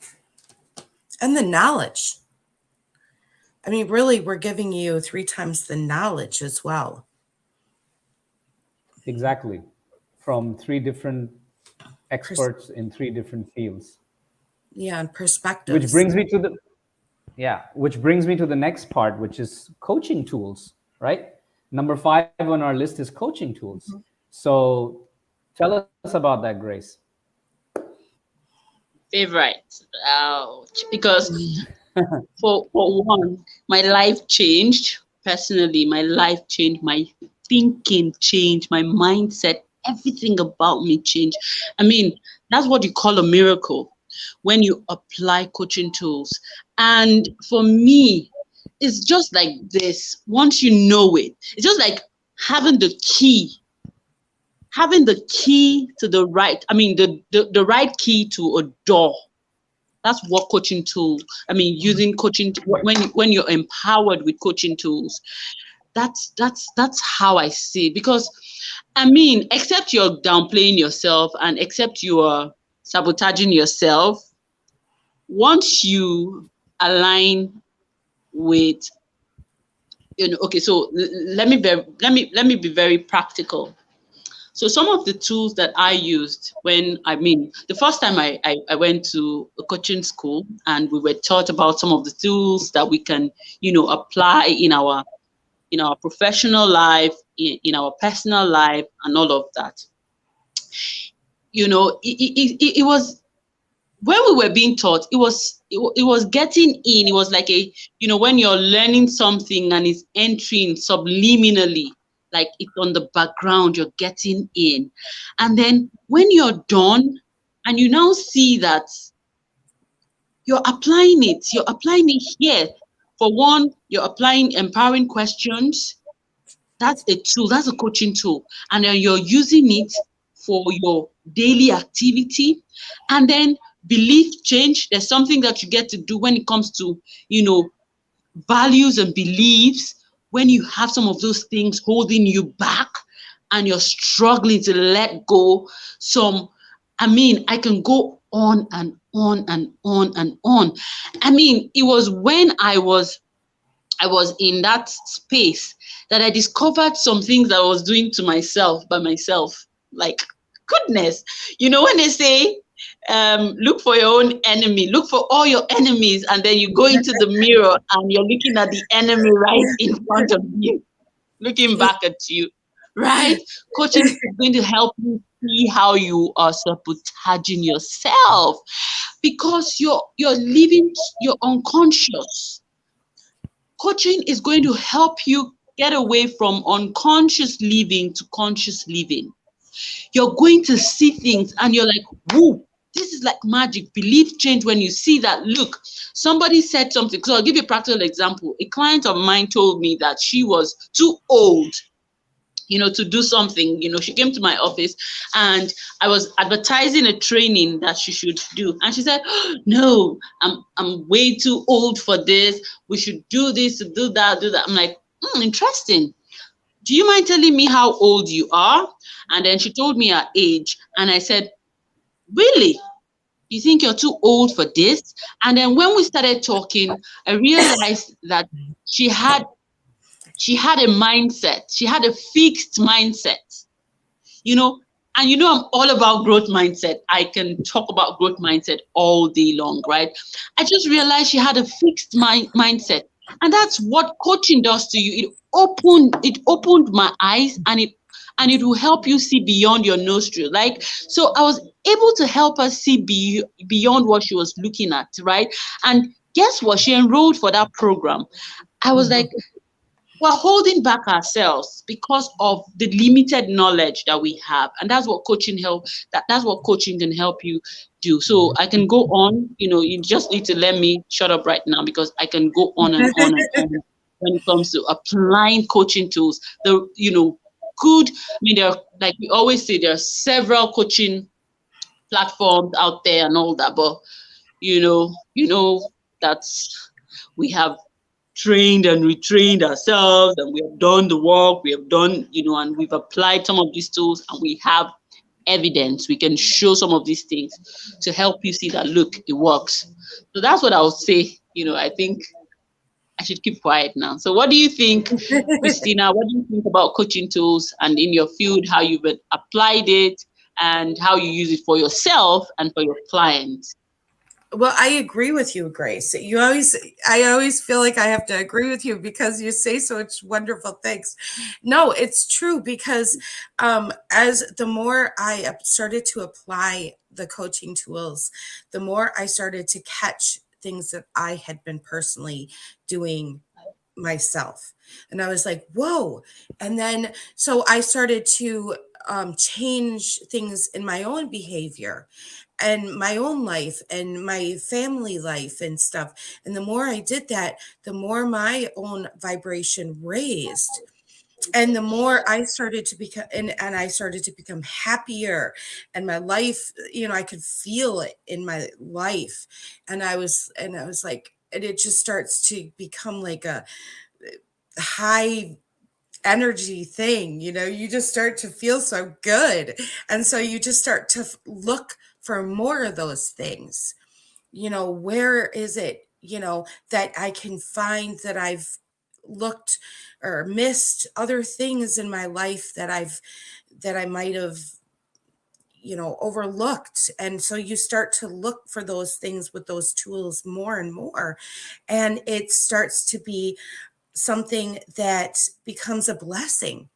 And the knowledge. Really, we're giving you 3 times the knowledge as well. Exactly. From 3 different experts in 3 different fields. Yeah, and perspectives. Which brings me to Yeah, which brings me to the next part, which is coaching tools, right? Number 5 on our list is coaching tools. So tell us about that, Grace. Favorite. Ouch. Because for one, my life changed personally. My life changed. My thinking changed. My mindset. Everything about me changed. I mean, that's what you call a miracle when you apply coaching tools. And for me, it's just like this. Once you know it, it's just like having the key, having the key to the right. I mean, the right key to a door. That's what coaching tool. I mean, using coaching when you're empowered with coaching tools. That's how I see it. Because I mean, except you're downplaying yourself and except you are sabotaging yourself, once you align with, okay, so let me be very practical. So some of the tools that I used when, I mean, the first time I went to a coaching school and we were taught about some of the tools that we can, apply in our professional life, in our personal life, and all of that. It was, when we were being taught, it was getting in. It was like when you're learning something and it's entering subliminally, like it's on the background, you're getting in. And then when you're done and you now see that you're applying it here. For one, you're applying empowering questions. That's a tool, that's a coaching tool. And then you're using it for your daily activity. And then belief change, there's something that you get to do when it comes to, values and beliefs. When you have some of those things holding you back and you're struggling to let go, I mean, I can go on and on and on and on. I mean, it was when I was in that space that I discovered some things that I was doing to myself by myself. Like, goodness, when they say, look for your own enemy, look for all your enemies, and then you go into the mirror and you're looking at the enemy right in front of you, looking back at you, right? Coaching is going to help you see how you are sabotaging yourself because you're living, you're unconscious. Coaching is going to help you get away from unconscious living to conscious living. You're going to see things and you're like, whoa, this is like magic. Belief change when you see that. Look, somebody said something. So I'll give you a practical example. A client of mine told me that she was too old, to do something. She came to my office and I was advertising a training that she should do. And she said, oh, no, I'm way too old for this. We should do this, do that, do that. I'm like, interesting. Do you mind telling me how old you are? And then she told me her age. And I said, really? You think you're too old for this? And then when we started talking, I realized that she had a mindset. She had a fixed mindset, and I'm all about growth mindset. I can talk about growth mindset all day long, right? I just realized she had a fixed mindset. And that's what coaching does to you. It opened my eyes, and it will help you see beyond your nostril. Like, so I was able to help her see beyond what she was looking at, right? And guess what? She enrolled for that program. I was like, we're holding back ourselves because of the limited knowledge that we have. And that's what that's what coaching can help you do. So I can go on, you just need to let me shut up right now because I can go on and on and on when it comes to applying coaching tools. Good, I mean, like we always say, there are several coaching platforms out there and all that, but that's, we have trained and retrained ourselves, and we have done the work, we have done, and we've applied some of these tools, and we have evidence. We can show some of these things to help you see that, look, it works. So that's what I would say. I think I should keep quiet now. So what do you think, Christina? What do you think about coaching tools and in your field, how you've applied it and how you use it for yourself and for your clients? Well, I agree with you, Grace. I always feel like I have to agree with you because you say such wonderful things. No, it's true because as the more I started to apply the coaching tools, the more I started to catch things that I had been personally doing myself. And I was like, whoa. And then, so I started to change things in my own behavior and my own life and my family life and stuff. And the more I did that, the more my own vibration raised. And the more I started to become, and I started to become happier, and my life, I could feel it in my life. And I was like, and it just starts to become like a high energy thing, you just start to feel so good. And so you just start to look for more of those things. Where is it, that I can find that I've looked or missed other things in my life that I might have, overlooked. And so you start to look for those things with those tools more and more. And it starts to be something that becomes a blessing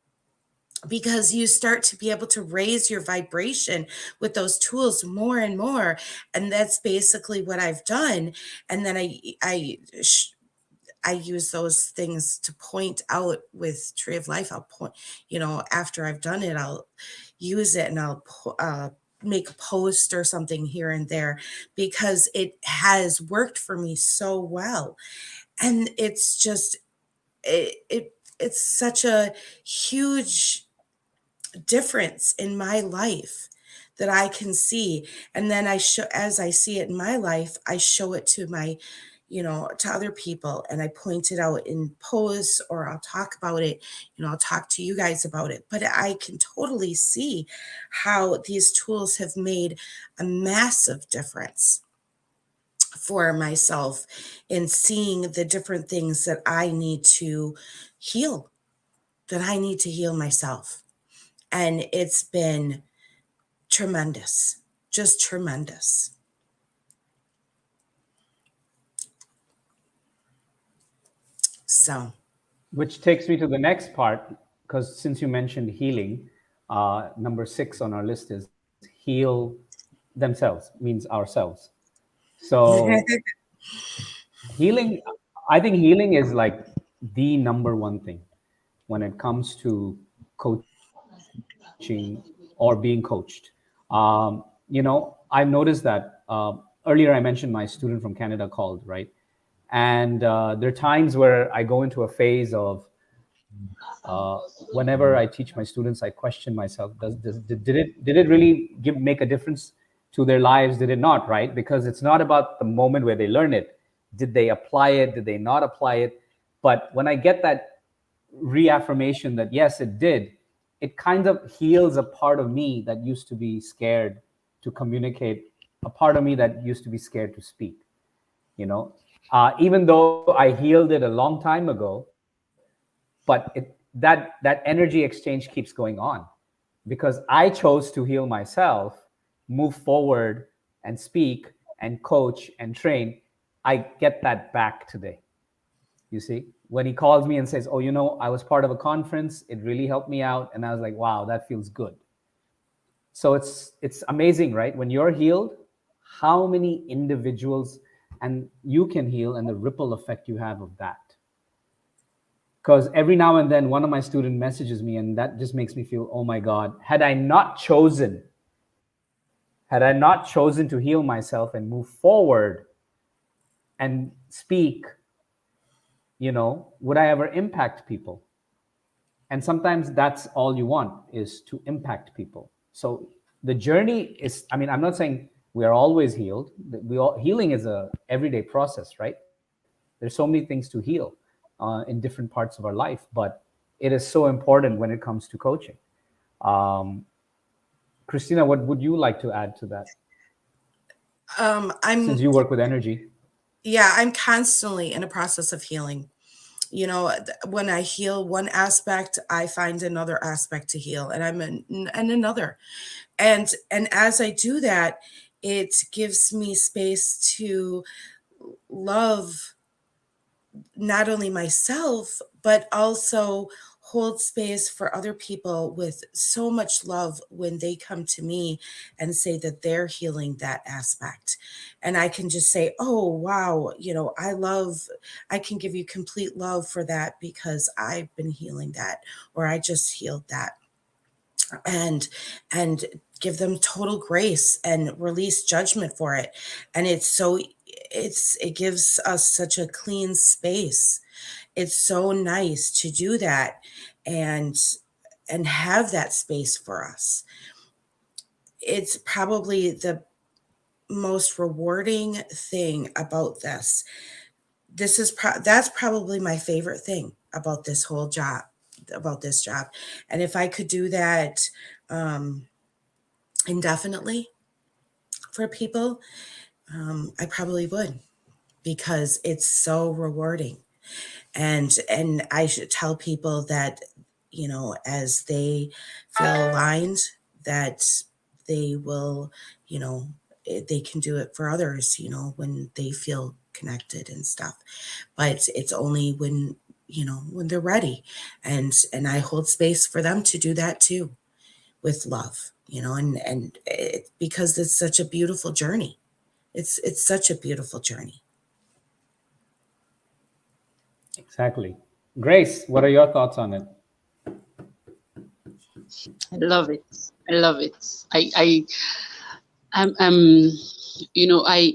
because you start to be able to raise your vibration with those tools more and more. And that's basically what I've done. And then I use those things to point out with Tree of Life. I'll point, after I've done it, I'll use it and I'll make a post or something here and there because it has worked for me so well. And it's just, it's such a huge difference in my life that I can see. And then as I see it in my life, I show it to to other people, and I point it out in posts, or I'll talk about it, I'll talk to you guys about it. But I can totally see how these tools have made a massive difference for myself in seeing the different things that I need to heal, myself. And it's been tremendous, just tremendous. So, Which takes me to the next part, because since you mentioned healing, number 6 on our list is heal themselves, means ourselves. So healing, I think healing is like the number one thing when it comes to coaching or being coached. I've noticed that earlier I mentioned my student from Canada called, right? And there are times where I go into a phase of whenever I teach my students, I question myself: did it really make a difference to their lives? Did it not? Right? Because it's not about the moment where they learn it. Did they apply it? Did they not apply it? But when I get that reaffirmation that yes, it did, it kind of heals a part of me that used to be scared to communicate, a part of me that used to be scared to speak. You know, even though I healed it a long time ago, but that energy exchange keeps going on because I chose to heal myself, move forward, and speak and coach and train. I get that back today. You see, when he calls me and says, "Oh, I was part of a conference. It really helped me out," and I was like, "Wow, that feels good." So it's amazing, right? When you're healed, how many individuals and you can heal, and the ripple effect you have of that. Because every now and then one of my student messages me, and that just makes me feel, oh my God, had I not chosen to heal myself and move forward and speak, would I ever impact people? And sometimes that's all you want, is to impact people. So the journey is, I'm not saying we are always healed. Healing is a everyday process, right? There's so many things to heal in different parts of our life, but it is so important when it comes to coaching. Um, Christina, what would you like to add to that? I'm Since you work with energy. Yeah, I'm constantly in a process of healing. When I heal one aspect, I find another aspect to heal, and I'm in another. And as I do that, it gives me space to love not only myself, but also hold space for other people with so much love when they come to me and say that they're healing that aspect. And I can just say, oh, wow, I can give you complete love for that because I've been healing that, or I just healed that. And give them total grace and release judgment for it. And it gives us such a clean space. It's so nice to do that and have that space for us. It's probably the most rewarding thing about this. That's probably my favorite thing about this whole job, about this job. And if I could do that indefinitely for people, I probably would, because it's so rewarding. And I should tell people that, as they feel aligned, that they will, they can do it for others, when they feel connected and stuff. But it's only when, when they're ready. And I hold space for them to do that too, with love, because it's such a beautiful journey. It's such a beautiful journey. Exactly. Grace, what are your thoughts on it? I love it. I love it. I'm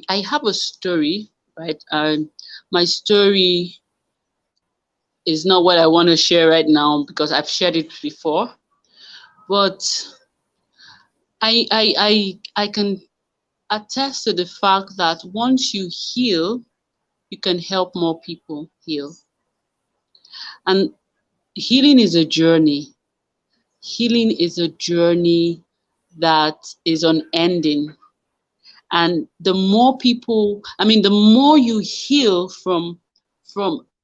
I have a story, right? And my story is not what I want to share right now because I've shared it before. But I can attest to the fact that once you heal, you can help more people heal. And healing is a journey. Healing is a journey that is unending. And the more people, the more you heal from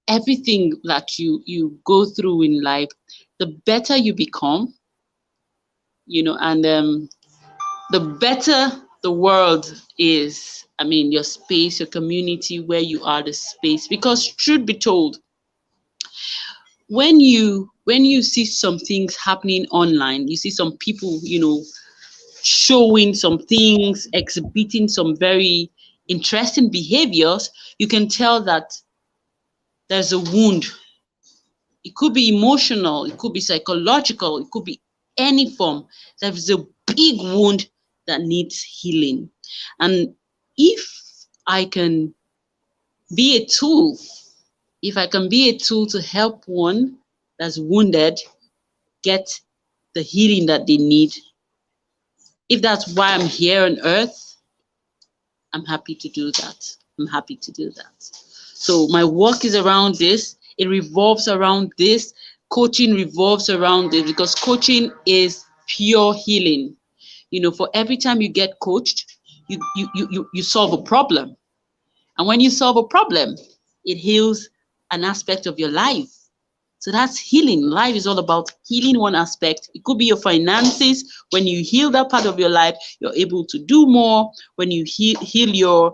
everything that you go through in life, the better you become, and the better the world is. Your space, your community, where you are, the space. Because truth be told, when you see some things happening online, you see some people, showing some things, exhibiting some very interesting behaviors, you can tell that there's a wound. It could be emotional, it could be psychological, it could be any form. There's a big wound that needs healing. And if I can be a tool, to help one that's wounded get the healing that they need, if that's why I'm here on earth, I'm happy to do that. So my work is around this. It revolves around this. Coaching revolves around it, because coaching is pure healing. For every time you get coached, you solve a problem. And when you solve a problem, it heals an aspect of your life. So that's healing. Life is all about healing one aspect. It could be your finances. When you heal that part of your life, you're able to do more. When you heal your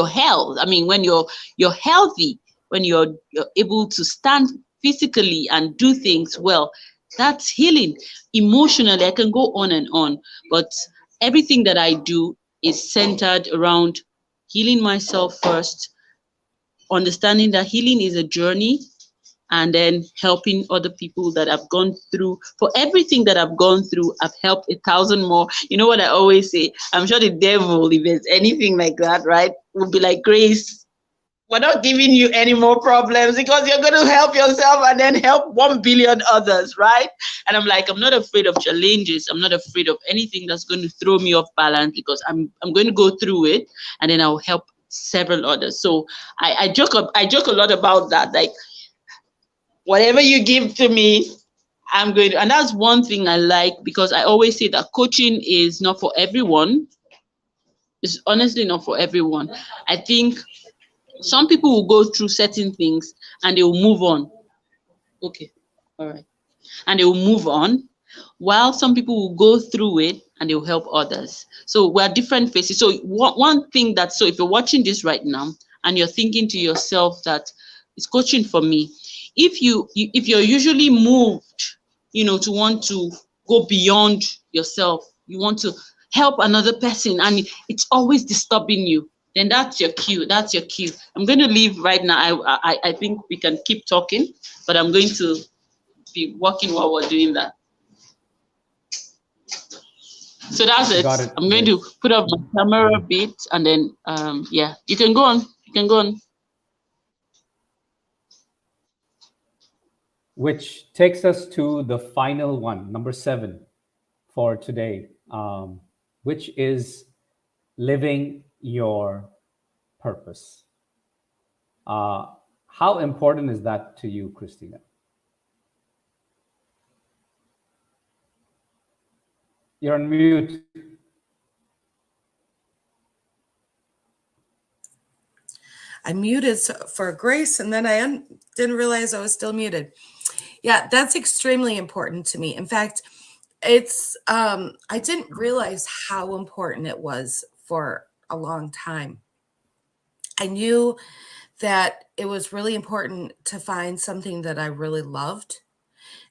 health, when you're healthy, when you're able to stand physically and do things well, that's healing. Emotionally, I can go on and on, but everything that I do is centered around healing myself first, understanding that healing is a journey, and then helping other people that have gone through. For everything that I've gone through, I've helped 1,000 more. You know what I always say? I'm sure the devil, if there's anything like that, right, would be like, Grace, we're not giving you any more problems, because you're going to help yourself and then help 1 billion others, right? And I'm like, I'm not afraid of challenges. I'm not afraid of anything that's going to throw me off balance, because I'm going to go through it, and then I'll help several others. So I joke a lot about that. Like, whatever you give to me, I'm going to, and that's one thing I like, because I always say that coaching is not for everyone. It's honestly not for everyone. I think some people will go through certain things and they will move on. Okay, all right. And they will move on, while some people will go through it and they will help others. So we're different faces. So one thing that, so if you're watching this right now and you're thinking to yourself that it's coaching for me, if you're usually moved, to want to go beyond yourself, you want to help another person, and it's always disturbing you, then that's your cue. That's your cue. I'm going to leave right now. I think we can keep talking, but I'm going to be working while we're doing that. So that's it. I'm going to put up my camera a bit, and then yeah, you can go on. You can go on. Which takes us to the final one, number 7 for today, which is living your purpose. How important is that to you, Christina? You're on mute. I muted for Grace, and then I didn't realize I was still muted. Yeah, that's extremely important to me. In fact, it's I didn't realize how important it was for a long time. I knew that it was really important to find something that I really loved.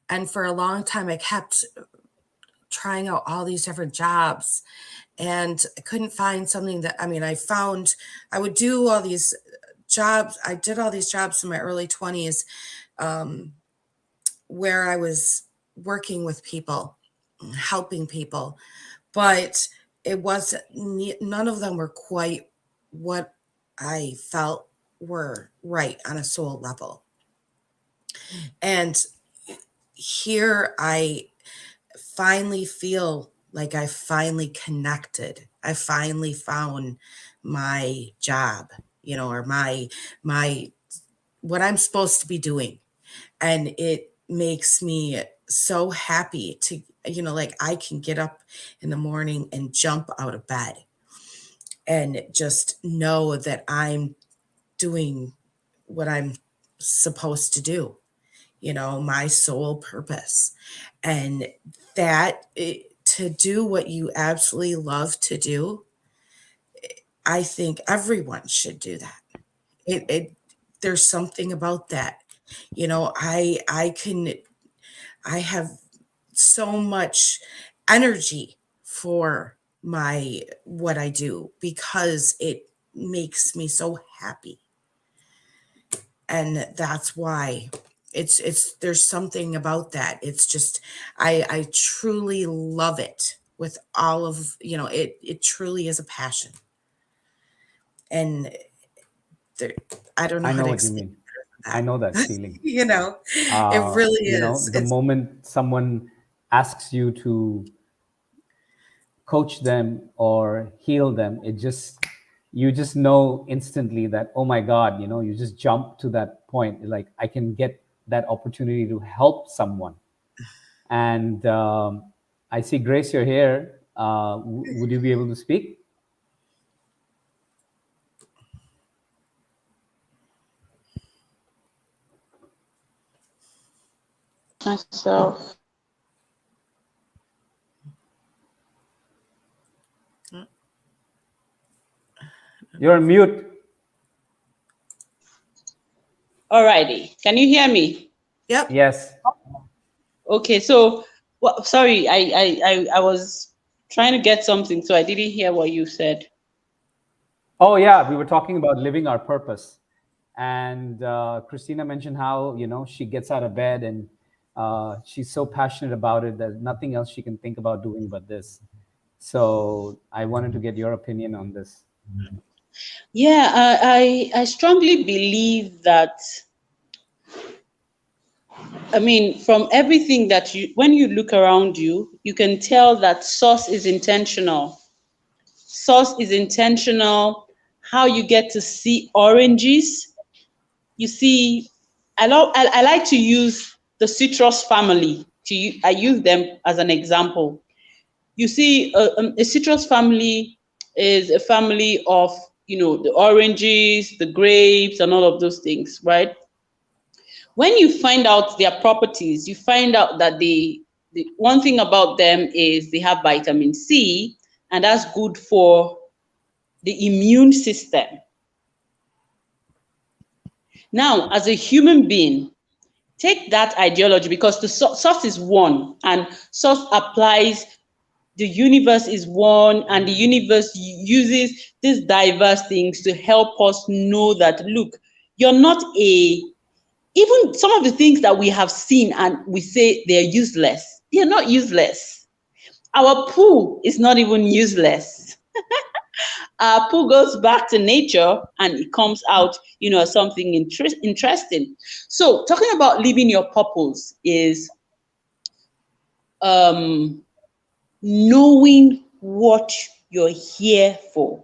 And for a long time, I kept trying out all these different jobs, and I couldn't find something that, I would do all these jobs. I did all these jobs in my early 20s, where I was working with people, helping people, but none of them were quite what I felt were right on a soul level. And here I finally feel like I finally connected. I finally found my job, or my what I'm supposed to be doing. And it makes me so happy to, like I can get up in the morning and jump out of bed and just know that I'm doing what I'm supposed to do, my soul purpose. And to do what you absolutely love to do, I think everyone should do that. There's something about that. I have so much energy for what I do because it makes me so happy. And that's why there's something about that. It's just, I truly love it with all of, it truly is a passion. And I don't know I know how to what you explain mean. I know that feeling. It really is. The moment someone asks you to coach them or heal them, you just know instantly that, oh my God, you just jump to that point. Like, I can get that opportunity to help someone. And I see, Grace, you're here. Would you be able to speak? Myself. You're on mute. Alrighty. Can you hear me? Yep. Yes. Okay. So, sorry, I was trying to get something, so I didn't hear what you said. Oh yeah, we were talking about living our purpose, and Christina mentioned how she gets out of bed and she's so passionate about it that nothing else she can think about doing but this. So I wanted to get your opinion on this. Yeah, I strongly believe that. From everything that when you look around you, you can tell that source is intentional. Source is intentional. How you get to see oranges. You see, I like to use the citrus family. I use them as an example. You see, a citrus family is a family of, the oranges, the grapes, and all of those things, right? When you find out their properties, you find out that they the one thing about them is they have vitamin C, and that's good for the immune system. Now, as a human being, take that ideology, because the source is one, and source applies, the universe is one, and the universe uses these diverse things to help us know that, look, you're not even some of the things that we have seen and we say they're useless, they're not useless. Our poo is not even useless. Our poo goes back to nature and it comes out, as something interesting. So talking about living your purpose is knowing what you're here for,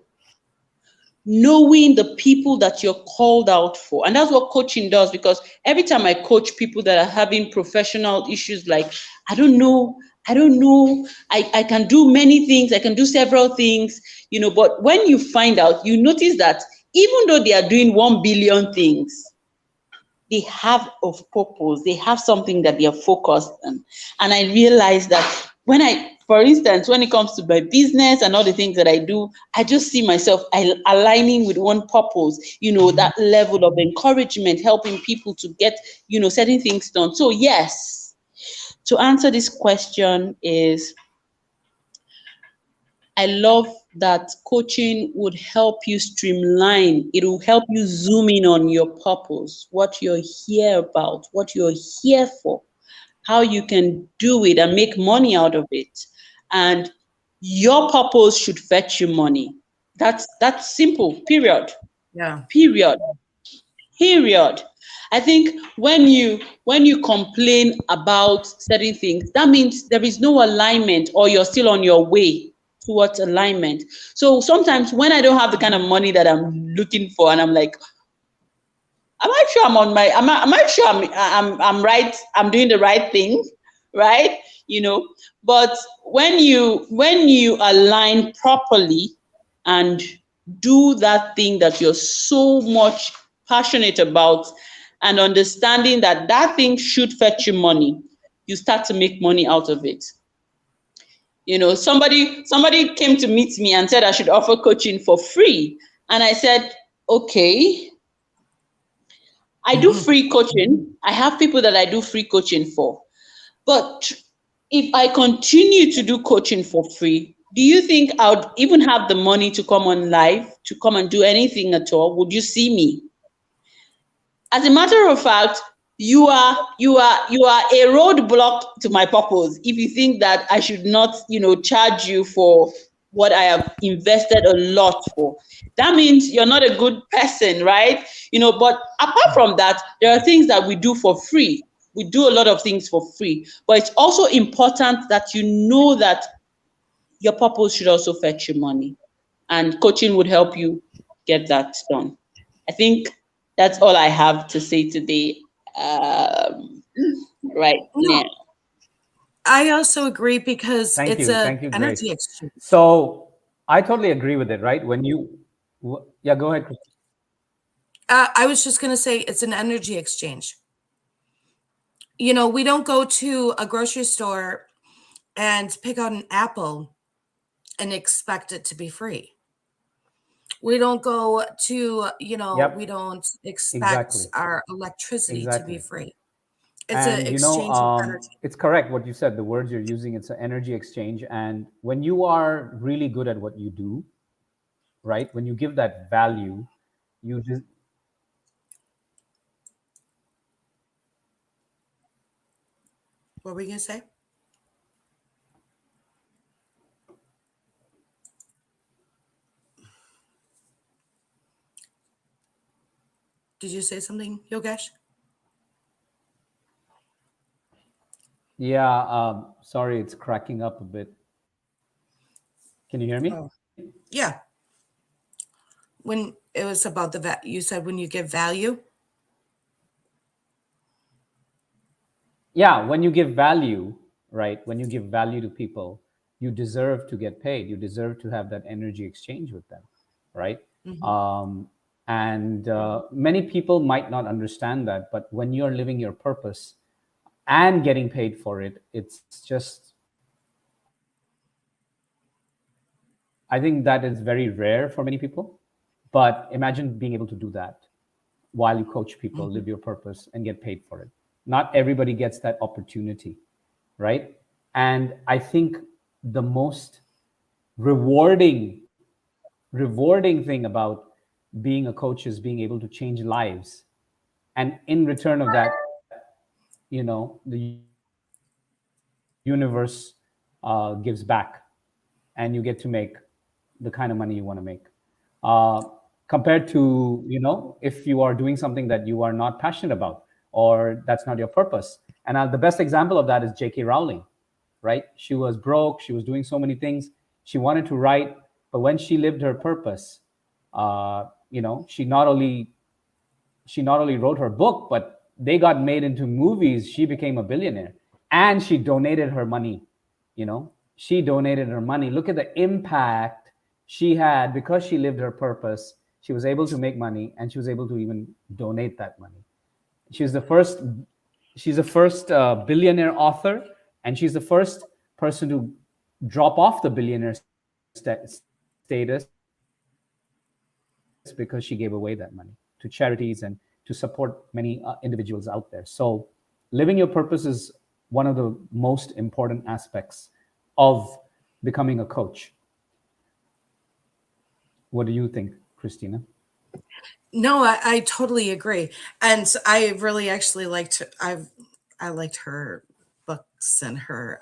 knowing the people that you're called out for. And that's what coaching does, because every time I coach people that are having professional issues, like, I don't know, I can do many things, I can do several things, but when you find out, you notice that even though they are doing 1 billion things, they have of purpose, they have something that they are focused on. And I realized that for instance, when it comes to my business and all the things that I do, I just see myself aligning with one purpose, that level of encouragement, helping people to get, certain things done. So yes, to answer this question is, I love that coaching would help you streamline. It will help you zoom in on your purpose, what you're here about, what you're here for, how you can do it and make money out of it. And your purpose should fetch you money. That's simple, period. Yeah. Period. I think when you complain about certain things, that means there is no alignment, or you're still on your way towards alignment. So sometimes when I don't have the kind of money that I'm looking for, and I'm like, am I sure am I sure I'm right, I'm doing the right thing, right? But when you align properly and do that thing that you're so much passionate about, and understanding that that thing should fetch you money, you start to make money out of it. Somebody came to meet me and said I should offer coaching for free. And I said, okay, I do free coaching. I have people that I do free coaching for. But if I continue to do coaching for free, do you think I would even have the money to come on live, to come and do anything at all? Would you see me? As a matter of fact, you are a roadblock to my purpose if you think that I should not, charge you for what I have invested a lot for. That means you're not a good person, right? But apart from that, there are things that we do for free. We do a lot of things for free, but it's also important that you know that your purpose should also fetch you money, and coaching would help you get that done. I think that's all I have to say today, right No, now. I also agree, because Thank it's you. a Thank you, energy Grace. exchange. So I totally agree with it, right? Yeah, go ahead. I was just going to say it's an energy exchange. We don't go to a grocery store and pick out an apple and expect it to be free. We don't go to, we Yep, don't expect exactly. our electricity to be Exactly. free. It's an And exchange of energy. it's correct what you said, the words you're using, it's an energy exchange. And when you are really good at what you do, right, when you give that value, you just, What were we going to say? Did you say something, Yogesh? yeah, sorry, it's cracking up a bit. Can you hear me? Oh, yeah. When it was about you said when you give value. Yeah, when you give value, right, when you give value to people, you deserve to get paid, you deserve to have that energy exchange with them, right? Mhm. And many people might not understand that, but when you're living your purpose, and getting paid for it, it's just, I think that is very rare for many people. But imagine being able to do that while you coach people, Mhm. live your purpose, and get paid for it. Not everybody gets that opportunity, right? And I think the most rewarding, rewarding thing about being a coach is being able to change lives. And in return of that, the universe gives back, and you get to make the kind of money you want to make. Uh, Compared to, if you are doing something that you are not passionate about, or that's not your purpose. And the best example of that is J.K. Rowling, right? She was broke, she was doing so many things. She wanted to write, but when she lived her purpose, she not only wrote her book, but they got made into movies. She became a billionaire, and she donated her money. She donated her money. Look at the impact she had because she lived her purpose. She was able to make money, and she was able to even donate that money. She's the first. She's the first billionaire author, and she's the first person to drop off the billionaire status because she gave away that money to charities and to support many individuals out there. So, living your purpose is one of the most important aspects of becoming a coach. What do you think, Christina? No, I totally agree. And I really actually I liked her books and her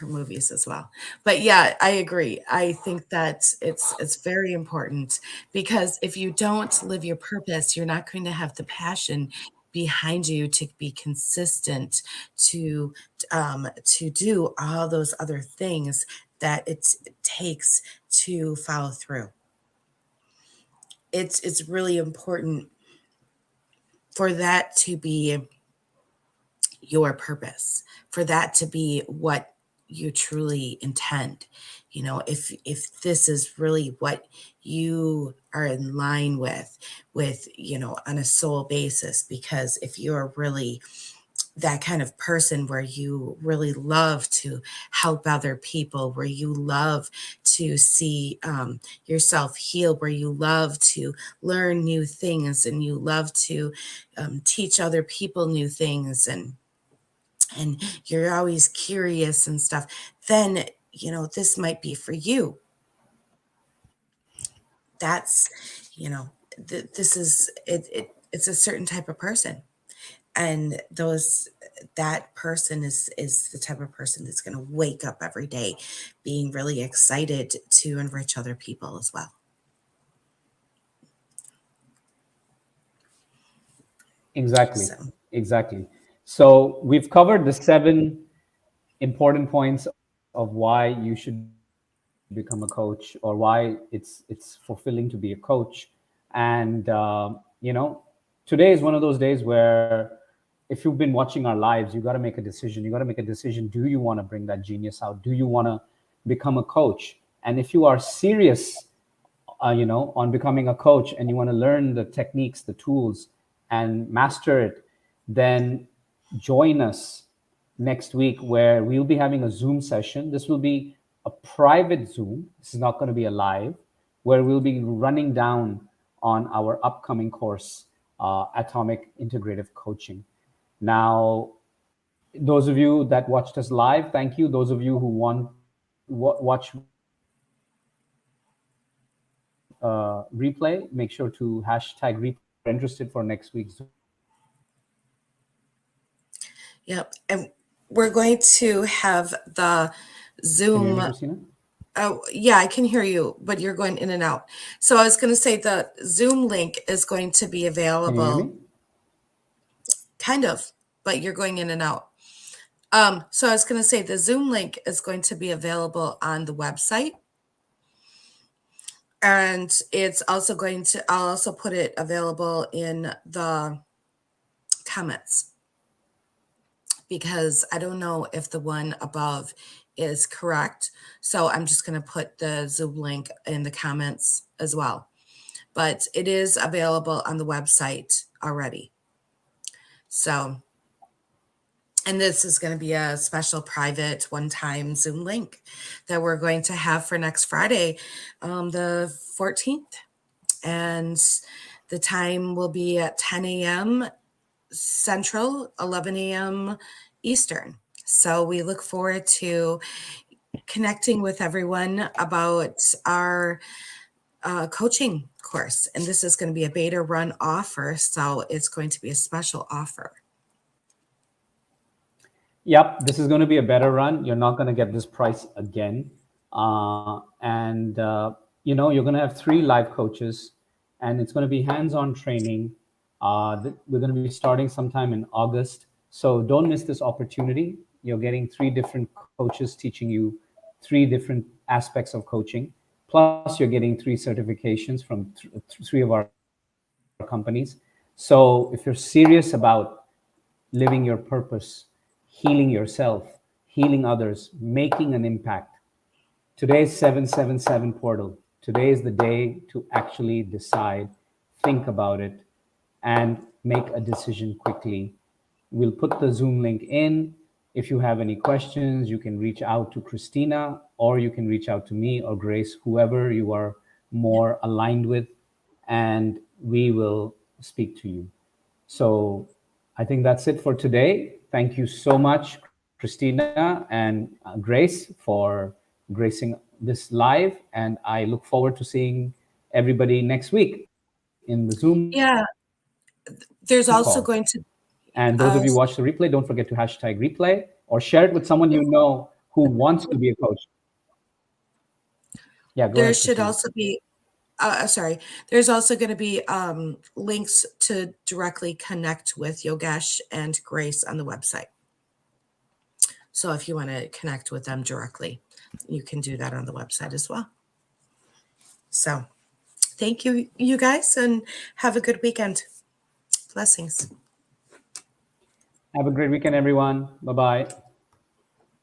movies as well. But yeah, I agree. I think that it's very important, because if you don't live your purpose, you're not going to have the passion behind you to be consistent, to to do all those other things that it takes to follow through. It's really important for that to be your purpose, for that to be what you truly intend. If this is really what you are in line with, on a soul basis. Because if you're really that kind of person where you really love to help other people, where you love to see yourself heal, where you love to learn new things, and you love to teach other people new things, and you're always curious and stuff, then this might be for you. That's this is it's a certain type of person, and those that person is the type of person that's going to wake up every day being really excited to enrich other people as well. Exactly. So Exactly. So we've covered the 7 important points of why you should become a coach, or why it's fulfilling to be a coach. And today is one of those days where, if you've been watching our lives, you got to make a decision. You got to make a decision. Do you want to bring that genius out? Do you want to become a coach? And if you are serious, on becoming a coach, and you want to learn the techniques, the tools, and master it, then join us next week, where we'll be having a Zoom session. This will be a private Zoom. This is not going to be a live, where we'll be running down on our upcoming course, Atomic Integrative Coaching. Now, those of you that watched us live, thank you. Those of you who watch replay, make sure to hashtag replay if you're interested for next week's Zoom. yep. And we're going to have the Can you hear Zoom. me, Christina? Oh, yeah, I can hear you, but you're going in and out. So I was going to say the Zoom link is going to be Can you hear available, me? kind of, but you're going in and out. So I was going to say the Zoom link is going to be available on the website. And it's also I'll also put it available in the comments, because I don't know if the one above is correct. So I'm just going to put the Zoom link in the comments as well. But it is available on the website already. So And this is going to be a special private one-time Zoom link that we're going to have for next Friday, the 14th. And the time will be at 10 a.m. Central, 11 a.m. Eastern. So we look forward to connecting with everyone about our coaching course. And this is going to be a beta run offer. So it's going to be a special offer. Yep, this is going to be a better run. You're not going to get this price again. You're going to have 3 live coaches, and it's going to be hands-on training. We're going to be starting sometime in August. So don't miss this opportunity. You're getting 3 different coaches teaching you 3 different aspects of coaching. Plus, you're getting 3 certifications from 3 of our companies. So if you're serious about living your purpose, healing yourself, healing others, making an impact, today's 777 portal. Today is the day to actually decide, think about it, and make a decision quickly. We'll put the Zoom link in. If you have any questions, you can reach out to Christina, or you can reach out to me or Grace, whoever you are more aligned with, and we will speak to you. So I think that's it for today. Thank you so much, Christina and Grace, for gracing this live. And I look forward to seeing everybody next week in the Zoom Yeah, call. there's also And going those to, of you watch the replay, don't forget to hashtag replay or share it with someone you know who wants to be a coach. Yeah, go ahead, there Christina. should also be, sorry, there's also going to be links to directly connect with Yogesh and Grace on the website. So if you want to connect with them directly, you can do that on the website as well. So thank you, you guys, and have a good weekend. Blessings. Have a great weekend, everyone. Bye-bye.